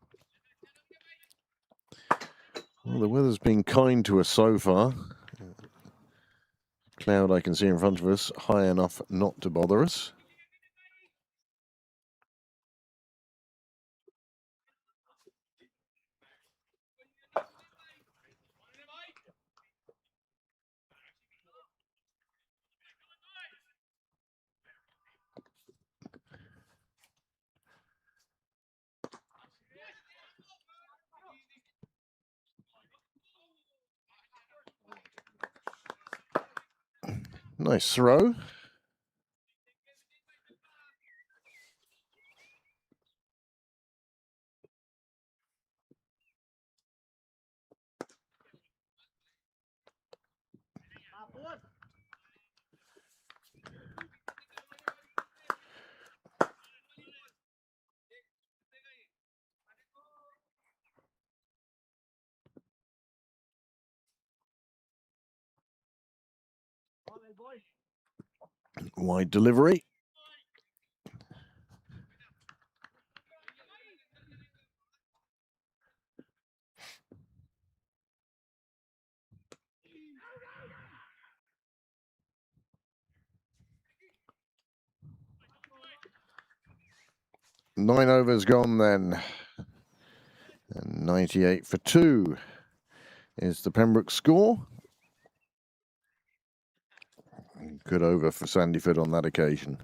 Well, the weather's been kind to us so far. Cloud I can see in front of us, high enough not to bother us. Nice throw. Wide delivery. Nine overs gone then. And 98 for 2 is the Pembroke score. Good over for Sandyford on that occasion.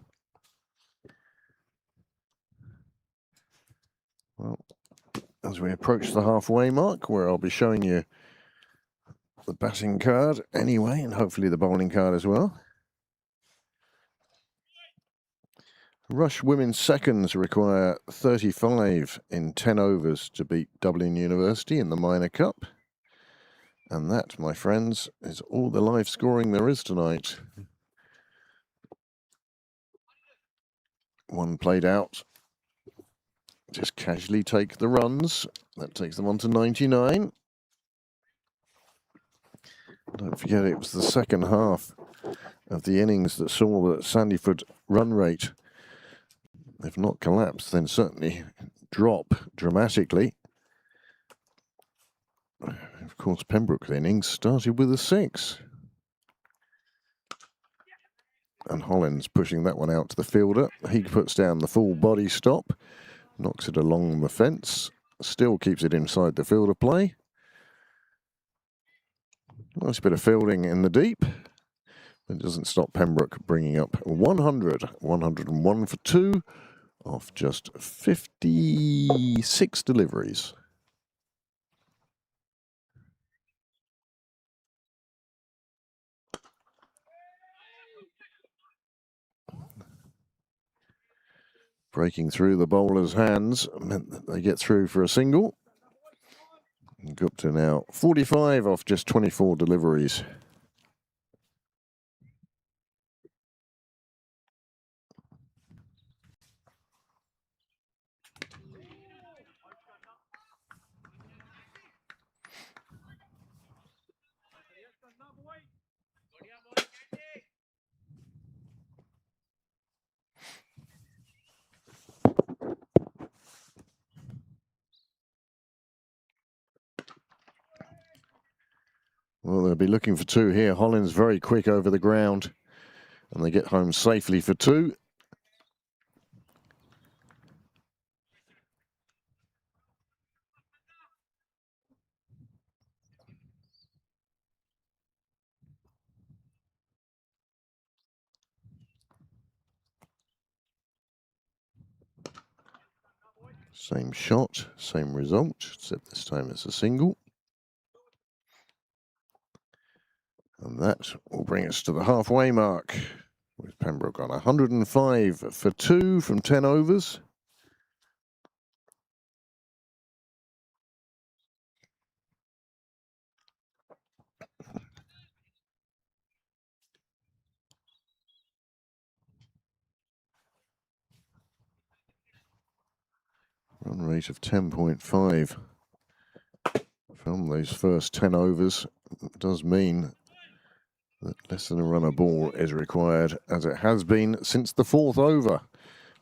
Well, as we approach the halfway mark, where I'll be showing you the batting card anyway, and hopefully the bowling card as well. Rush women's seconds require 35 in 10 overs to beat Dublin University in the Minor Cup. And that, my friends, is all the live scoring there is tonight. One played out. Just casually take the runs. That takes them on to 99. Don't forget, it was the second half of the innings that saw the Sandyford run rate, if not collapse, then certainly drop dramatically. Of course, Pembroke's innings started with a 6. And Hollins pushing that one out to the fielder. He puts down the full body stop, knocks it along the fence, still keeps it inside the fielder play. Nice bit of fielding in the deep. It doesn't stop Pembroke bringing up 100, 101 for 2 off just 56 deliveries. Breaking through the bowler's hands meant that they get through for a single. Gupta now 45 off just 24 deliveries. they'll be looking for 2 here. Hollins very quick over the ground, and they get home safely for 2. Same shot, same result, except this time it's a single. And that will bring us to the halfway mark, with Pembroke on 105 for 2 from 10 overs. Run rate of 10.5 from those first 10 overs. It does mean that less than a run a ball is required, as it has been since the 4th over,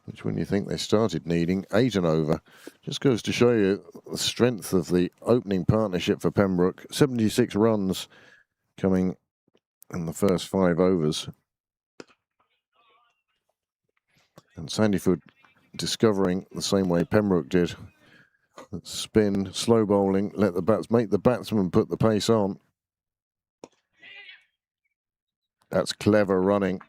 which when you think they started needing 8 and over, just goes to show you the strength of the opening partnership for Pembroke. 76 runs coming in the first 5 overs. And Sandyford discovering the same way Pembroke did. Spin, slow bowling, make the batsman put the pace on. That's clever running.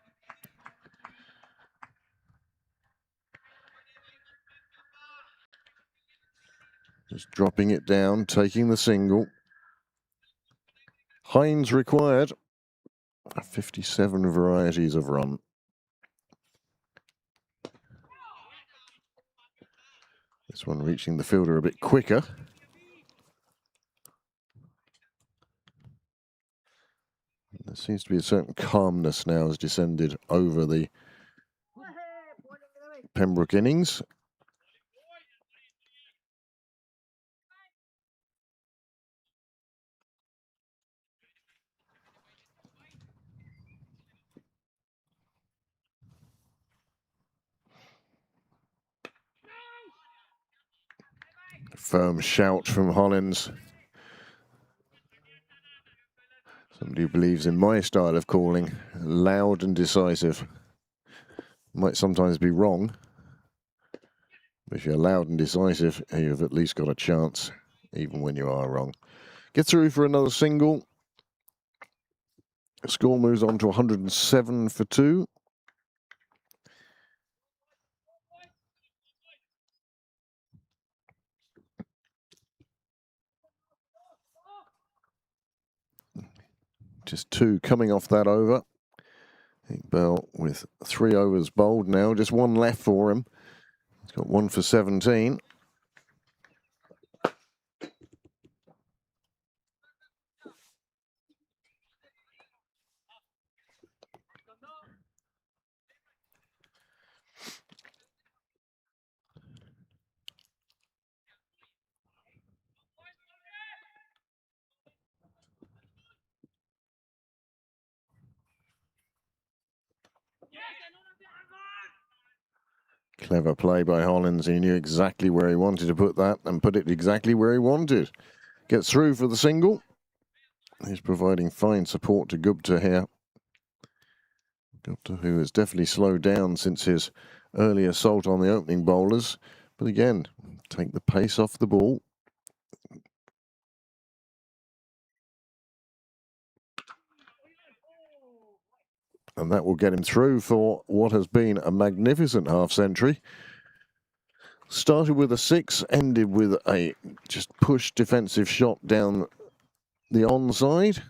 Just dropping it down, taking the single. Hines required. 57 varieties of run. This one reaching the fielder a bit quicker. There seems to be a certain calmness now has descended over the Pembroke innings. Firm shout from Hollins. Somebody who believes in my style of calling, loud and decisive. Might sometimes be wrong, but if you're loud and decisive, you've at least got a chance, even when you are wrong. Get through for another single. The score moves on to 107 for 2. Just 2 coming off that over. Bell with 3 overs bowled now, just 1 left for him. He's got 1 for 17. Clever play by Hollins. He knew exactly where he wanted to put that and put it exactly where he wanted. Gets through for the single. He's providing fine support to Gupta here. Gupta, who has definitely slowed down since his early assault on the opening bowlers. But again, take the pace off the ball. And that will get him through for what has been a magnificent half-century. Started with a 6, ended with a just push defensive shot down the onside.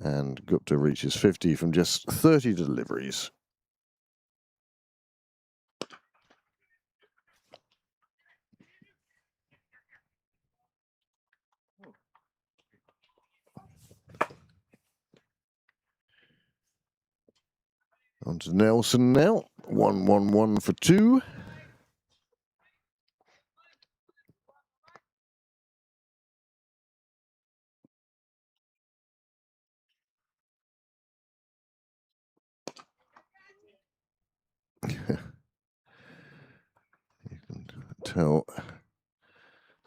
And Gupta reaches 50 from just 30 deliveries. On to Nelson now. 1-1-1 for 2. You can tell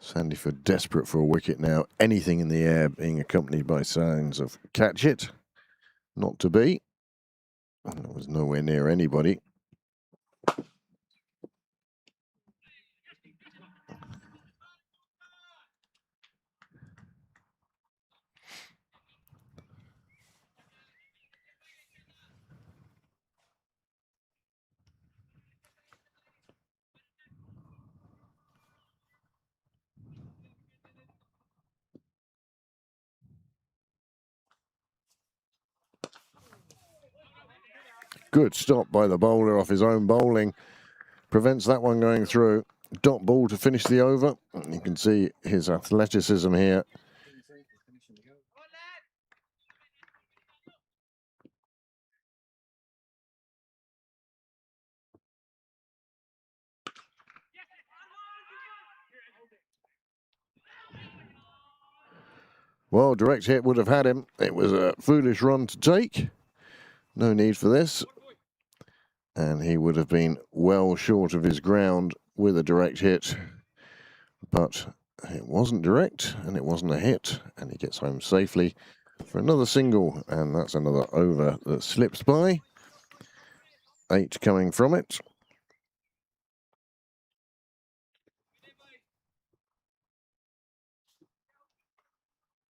Sandyford desperate for a wicket now. Anything in the air being accompanied by signs of catch it. Not to be. And it was nowhere near anybody. Good stop by the bowler off his own bowling. Prevents that one going through. Dot ball to finish the over. You can see his athleticism here. Well, direct hit would have had him. It was a foolish run to take. No need for this. And he would have been well short of his ground with a direct hit. But it wasn't direct and it wasn't a hit. And he gets home safely for another single. And that's another over that slips by. 8 coming from it.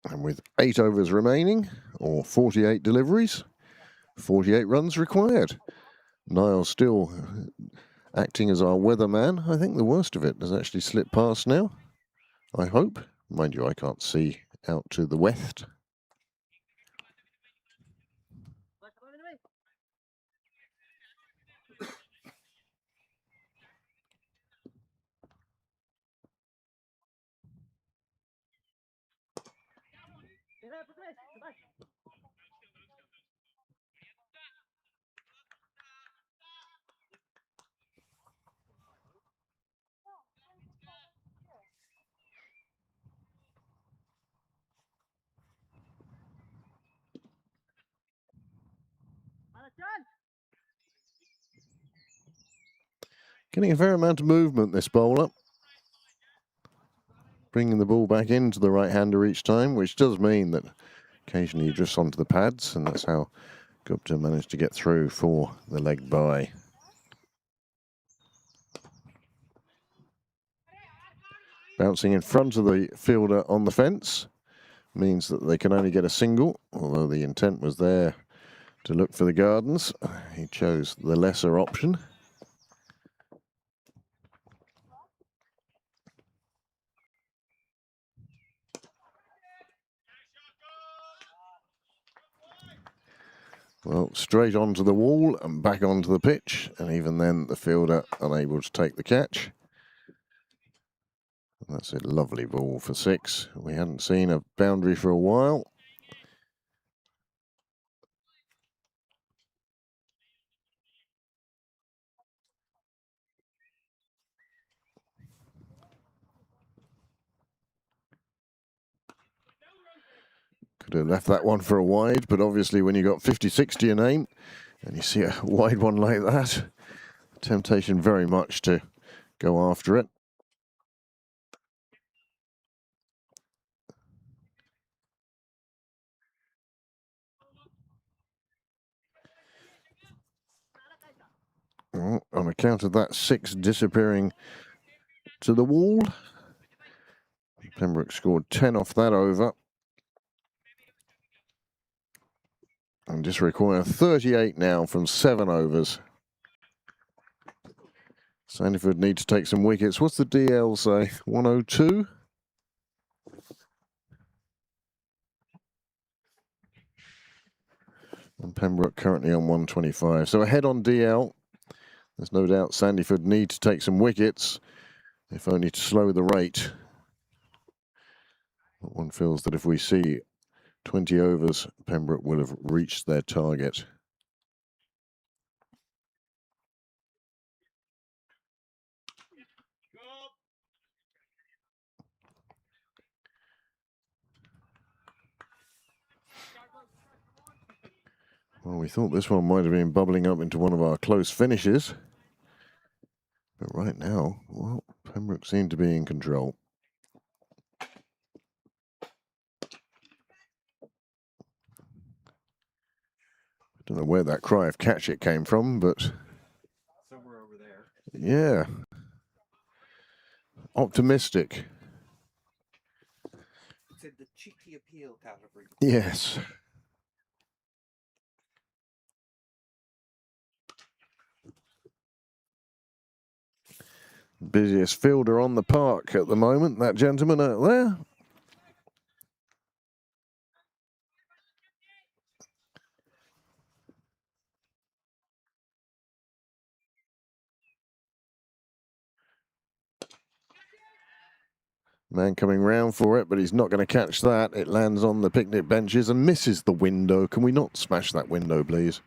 And with 8 overs remaining, or 48 deliveries, 48 runs required. Niall still acting as our weatherman. I think the worst of it has actually slipped past now, I hope. Mind you, I can't see out to the west. Getting a fair amount of movement, this bowler. Bringing the ball back into the right-hander each time, which does mean that occasionally he drifts onto the pads, and that's how Gupta managed to get through for the leg bye. Bouncing in front of the fielder on the fence means that they can only get a single, although the intent was there to look for the gardens. He chose the lesser option. Well, straight onto the wall and back onto the pitch, and even then the fielder unable to take the catch. And that's a lovely ball for 6. We hadn't seen a boundary for a while. Could have left that one for a wide, but obviously when you've got 50-60 your name and you see a wide one like that, temptation very much to go after it. Well, on account of that 6 disappearing to the wall, Pembroke scored 10 off that over. And just require 38 now from 7 overs. Sandyford need to take some wickets. What's the DL say? 102? And Pembroke currently on 125. So ahead on DL. There's no doubt Sandyford need to take some wickets, if only to slow the rate. But one feels that if we see 20 overs, Pembroke will have reached their target. Well, we thought this one might have been bubbling up into one of our close finishes. But right now, well, Pembroke seem to be in control. Don't know where that cry of catch it came from, but Somewhere over there. yeah, optimistic. It's in the cheeky appeal category. Yes. Busiest fielder on the park at the moment, that gentleman out there. Man coming round for it, but he's not going to catch that. It lands on the picnic benches and misses the window. Can we not smash that window, please?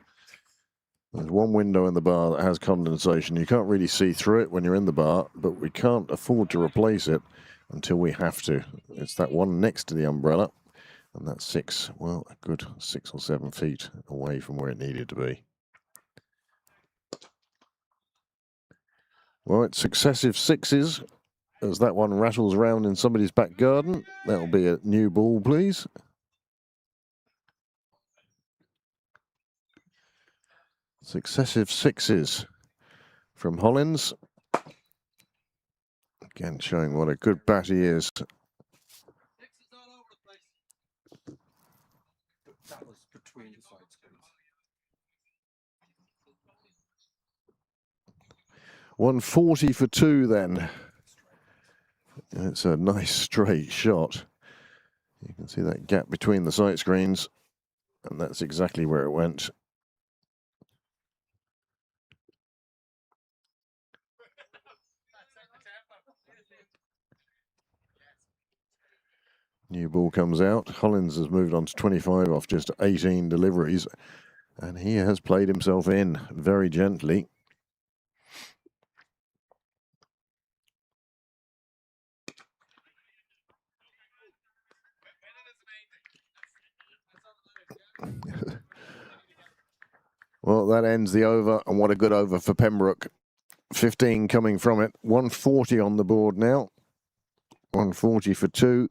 There's one window in the bar that has condensation. You can't really see through it when you're in the bar, but we can't afford to replace it until we have to. It's that one next to the umbrella, and that's 6, well, a good 6 or 7 feet away from where it needed to be. Well, it's successive 6s as that one rattles around in somebody's back garden. That'll be a new ball, please. Successive 6s from Hollins. Again, showing what a good bat he is. That was between the side screens. 140 for 2 then. It's a nice straight shot. You can see that gap between the sight screens, and that's exactly where it went. New ball comes out. Hollins has moved on to 25 off just 18 deliveries, and he has played himself in very gently. Well, that ends the over, and what a good over for Pembroke. 15 coming from it. 140 on the board now. 140 for 2,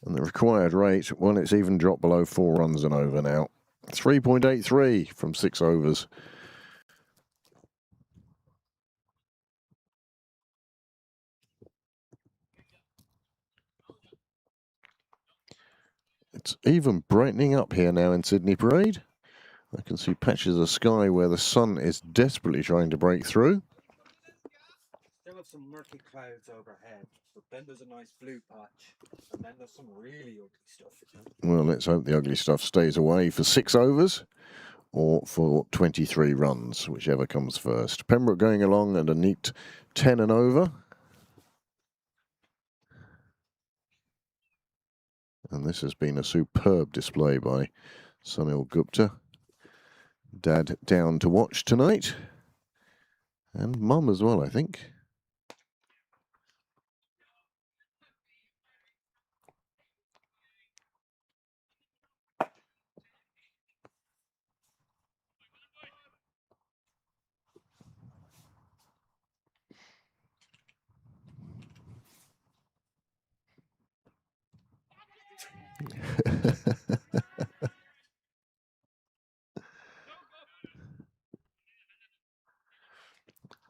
and the required rate, well, it's even dropped below 4 runs and over now. 3.83 from 6 overs. It's even brightening up here now in Sydney Parade. I can see patches of sky where the sun is desperately trying to break through. Still have some murky clouds overhead, but then there's a nice blue patch, and then there's some really ugly stuff. Well, let's hope the ugly stuff stays away for 6 overs or for 23 runs, whichever comes first. Pembroke going along at a neat 10 and over. And this has been a superb display by Sunil Gupta. Dad down to watch tonight. And Mum as well, I think.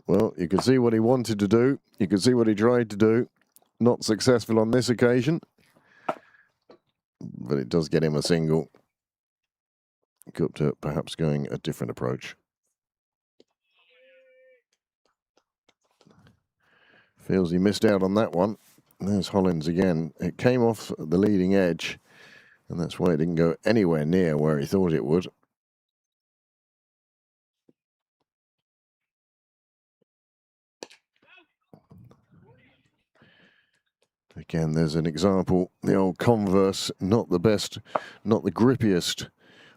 Well, you can see what he wanted to do. You can see what he tried to do. Not successful on this occasion. But it does get him a single. Gupta perhaps going a different approach. Feels he missed out on that one. There's Hollins again. It came off the leading edge, and that's why it didn't go anywhere near where he thought it would. Again, there's an example. The old Converse, not the best, not the grippiest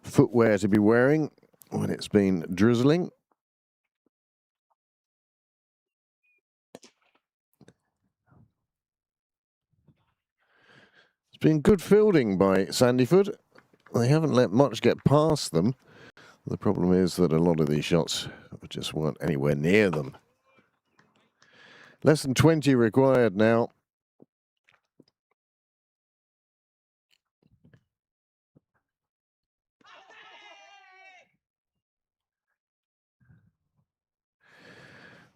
footwear to be wearing when it's been drizzling. It's been good fielding by Sandyford. They haven't let much get past them. The problem is that a lot of these shots just weren't anywhere near them. Less than 20 required now.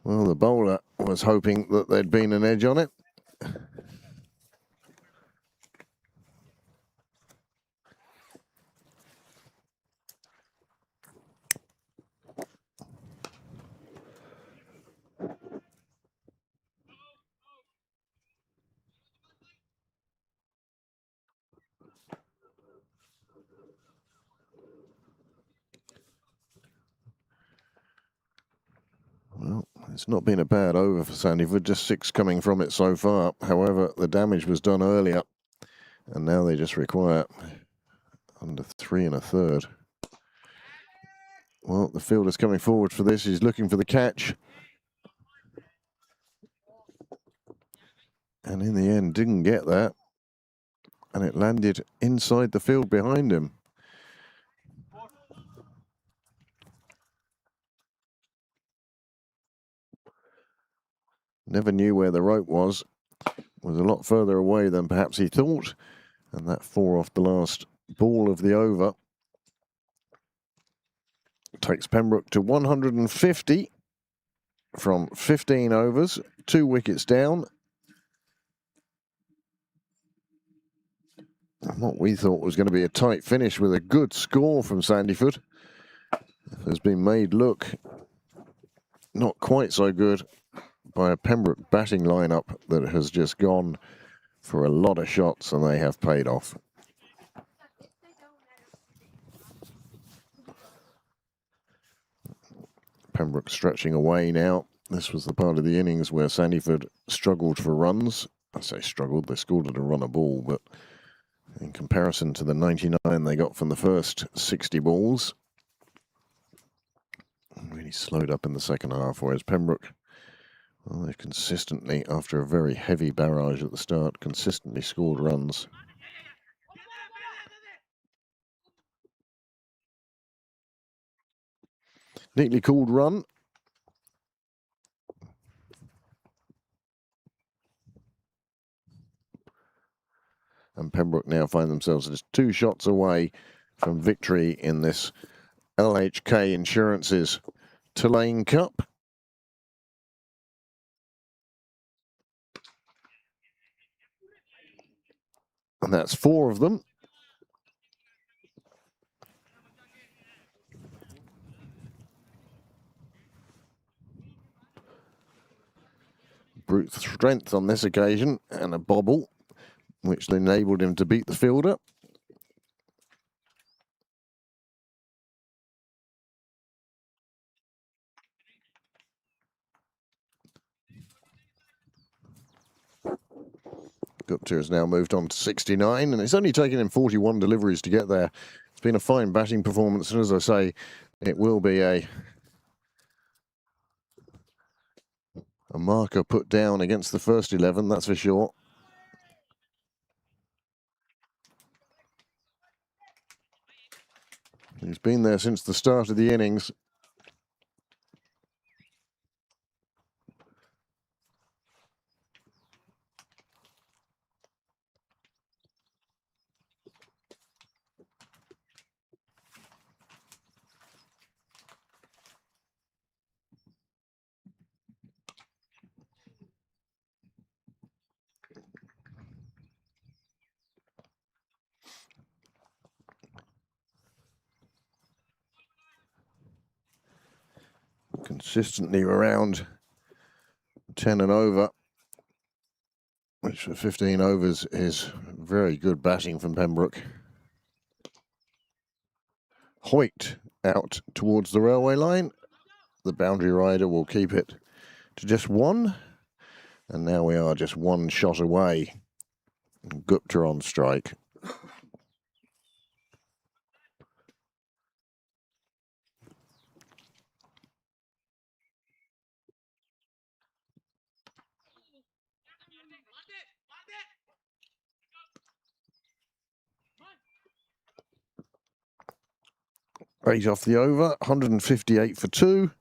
Well, the bowler was hoping that there'd been an edge on it. Well, it's not been a bad over for Sandyford, just 6 coming from it so far. However, the damage was done earlier, and now they just require under 3 1/3. Well, the fielder's coming forward for this. He's looking for the catch. And in the end, didn't get that. And it landed inside the field behind him. Never knew where the rope was. Was a lot further away than perhaps he thought. And that 4 off the last ball of the over takes Pembroke to 150 from 15 overs, 2 wickets down. And what we thought was going to be a tight finish with a good score from Sandyford has been made look not quite so good by a Pembroke batting lineup that has just gone for a lot of shots, and they have paid off. Pembroke stretching away now. This was the part of the innings where Sandyford struggled for runs. I say struggled, they scored at a run a ball, but in comparison to the 99 they got from the first 60 balls, really slowed up in the second half, whereas Pembroke, well, they've consistently, after a very heavy barrage at the start, consistently scored runs. Neatly called run. And Pembroke now find themselves just 2 shots away from victory in this LHK Insurance's Tillain Cup. And that's 4 of them. Brute strength on this occasion and a bobble, which enabled him to beat the fielder. Gupta has now moved on to 69, and it's only taken him 41 deliveries to get there. It's been a fine batting performance, and as I say, it will be a marker put down against the first 11, that's for sure. He's been there since the start of the innings. Consistently around 10 and over, which for 15 overs is very good batting from Pembroke. Hoyt out towards the railway line. The boundary rider will keep it to just 1. And now we are just 1 shot away. Gupta on strike. Eight off the over, 158 for 2.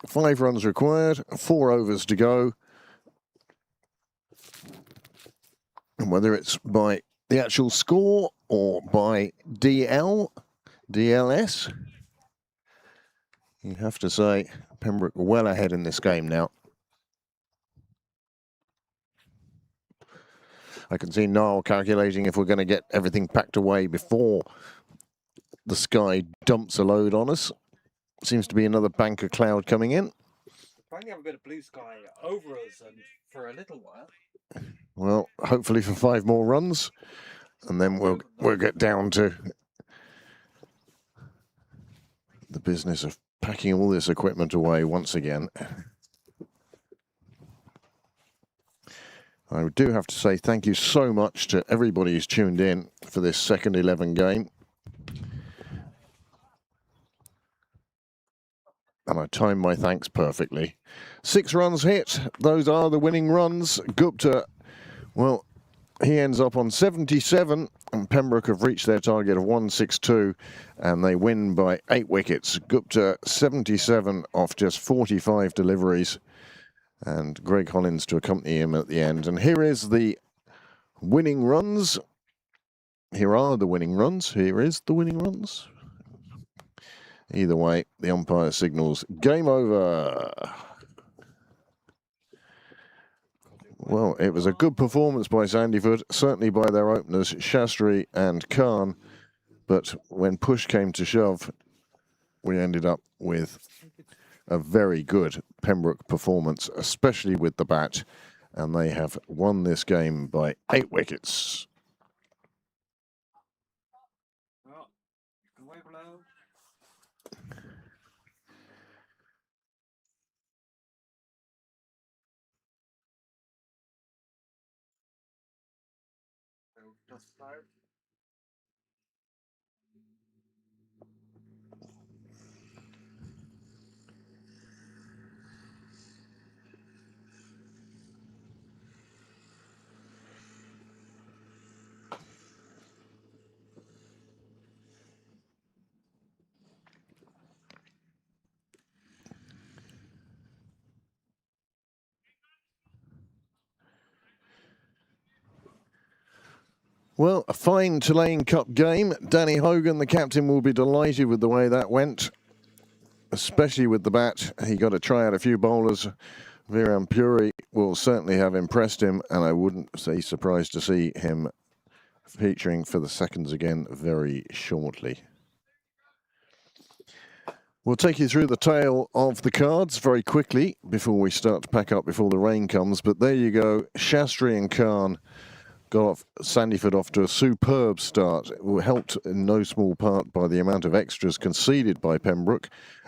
5 runs required, 4 overs to go. And whether it's by the actual score or by DLS, You have to say, Pembroke well ahead in this game now. I can see Niall calculating if we're going to get everything packed away before the sky dumps a load on us. Seems to be another bank of cloud coming in. Finally have a bit of blue sky over us and for a little while. Well, hopefully for 5 more runs, and then we'll get down to the business of packing all this equipment away once again. I do have to say thank you so much to everybody who's tuned in for this second 11 game. And I timed my thanks perfectly. 6 runs hit. Those are the winning runs. Gupta, well, he ends up on 77, and Pembroke have reached their target of 162, and they win by 8 wickets. Gupta 77 off just 45 deliveries, and Greg Hollins to accompany him at the end. And here is the winning runs. Here are the winning runs. Here is the winning runs. Either way, the umpire signals game over. Well, it was a good performance by Sandyford, certainly by their openers, Shastri and Khan. But when push came to shove, we ended up with a very good Pembroke performance, especially with the bat. And they have won this game by 8 wickets. Well, away below. Just start. Well, a fine Tillain Cup game. Danny Hogan, the captain, will be delighted with the way that went, especially with the bat. He got to try out a few bowlers. Viran Puri will certainly have impressed him, and I wouldn't say surprised to see him featuring for the seconds again very shortly. We'll take you through the tail of the cards very quickly before we start to pack up before the rain comes. But there you go, Shastri and Khan got off Sandyford off to a superb start. It was helped in no small part by the amount of extras conceded by Pembroke.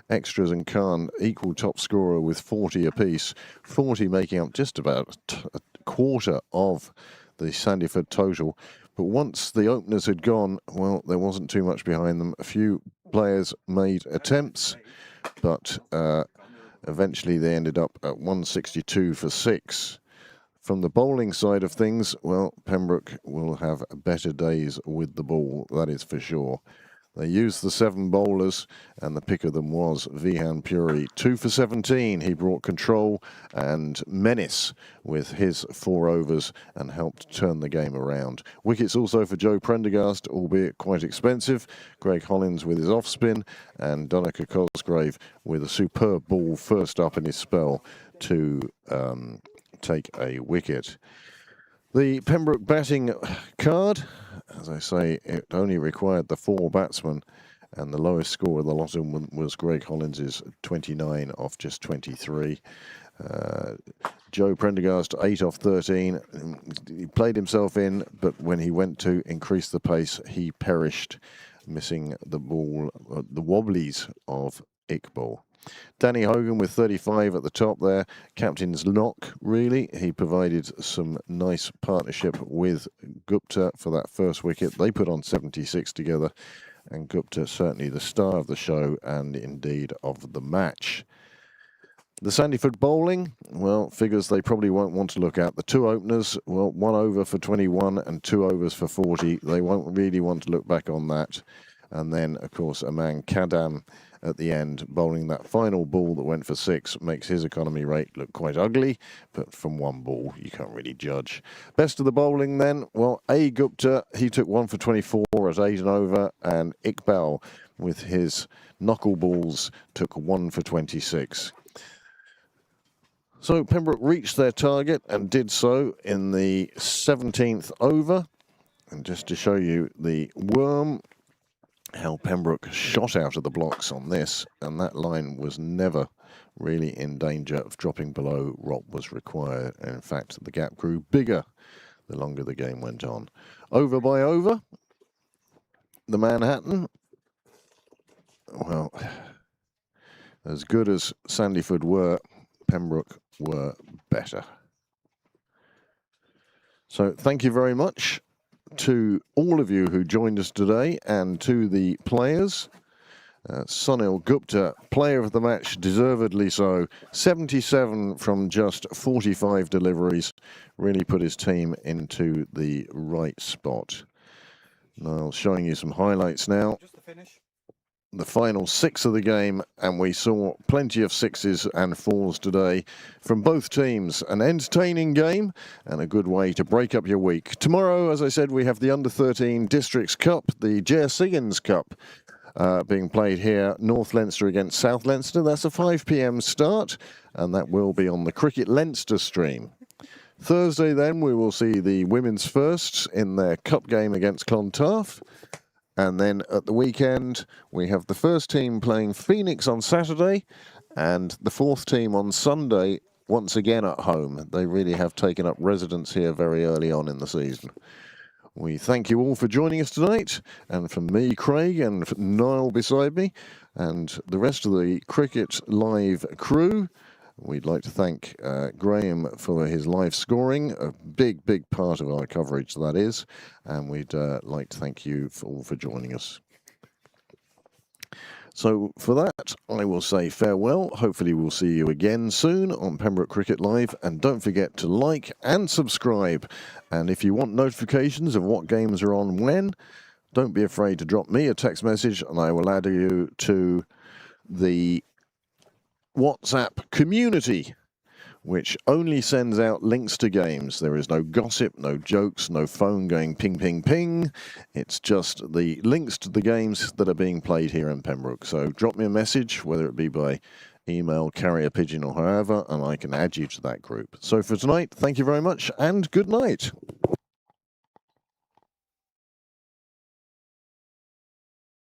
Extras and Khan equal top scorer with 40 apiece, 40 making up just about a quarter of the Sandyford total. But once the openers had gone, well, there wasn't too much behind them. A few players made attempts, but eventually they ended up at 162 for 6. From the bowling side of things, well, Pembroke will have better days with the ball, that is for sure. They used the 7 bowlers, and the pick of them was Viran Puri. 2 for 17, he brought control and menace with his 4 overs and helped turn the game around. Wickets also for Joe Prendergast, albeit quite expensive. Greg Hollins with his off-spin, and Donica Cosgrave with a superb ball first up in his spell to take a wicket. The Pembroke batting card, as I say, it only required the 4 batsmen, and the lowest score of the lot of them was Greg Hollins's 29 off just 23. Joe Prendergast 8 off 13. He played himself in, but when he went to increase the pace, he perished, missing the ball, the wobblies of Iqbal. Danny Hogan with 35 at the top there. Captain's knock, really. He provided some nice partnership with Gupta for that first wicket. They put on 76 together, and Gupta certainly the star of the show and indeed of the match. The Sandyford bowling, well, figures they probably won't want to look at. The 2 openers, well, 1 over for 21 and 2 overs for 40. They won't really want to look back on that. And then, of course, Aman Kadam at the end, bowling that final ball that went for 6, makes his economy rate look quite ugly, but from 1 ball, you can't really judge. Best of the bowling then, well, A. Gupta, he took 1 for 24 at 8 and over, and Iqbal with his knuckleballs took 1 for 26. So Pembroke reached their target and did so in the 17th over. And just to show you the worm, how Pembroke shot out of the blocks on this, and that line was never really in danger of dropping below what was required. And in fact, the gap grew bigger the longer the game went on. Over by over, the Manhattan, well, as good as Sandyford were, Pembroke were better. So thank you very much to all of you who joined us today, and to the players. Sunil Gupta, player of the match, deservedly so. 77 from just 45 deliveries, really put his team into the right spot. Niall showing you some highlights now. Just to finish. The final 6 of the game, and we saw plenty of 6s and 4s today from both teams. An entertaining game and a good way to break up your week. Tomorrow, as I said, we have the Under-13 Districts Cup, the Jerseyans Cup, being played here, North Leinster against South Leinster. That's a 5 p.m. start, and that will be on the Cricket Leinster stream. Thursday, then, we will see the women's firsts in their cup game against Clontarf. And then at the weekend, we have the first team playing Phoenix on Saturday and the 4th team on Sunday, once again at home. They really have taken up residence here very early on in the season. We thank you all for joining us tonight, and from me, Craig, and Niall beside me, and the rest of the Cricket Live crew, we'd like to thank Graham for his live scoring, a big, big part of our coverage, that is, and we'd like to thank you all for joining us. So for that, I will say farewell. Hopefully we'll see you again soon on Pembroke Cricket Live, and don't forget to like and subscribe. And if you want notifications of what games are on when, don't be afraid to drop me a text message, and I will add you to the WhatsApp community, which only sends out links to games. There is no gossip, no jokes, no phone going ping, ping, ping. It's just the links to the games that are being played here in Pembroke. So drop me a message, whether it be by email, carrier pigeon, or however, and I can add you to that group. So for tonight, thank you very much, and good night.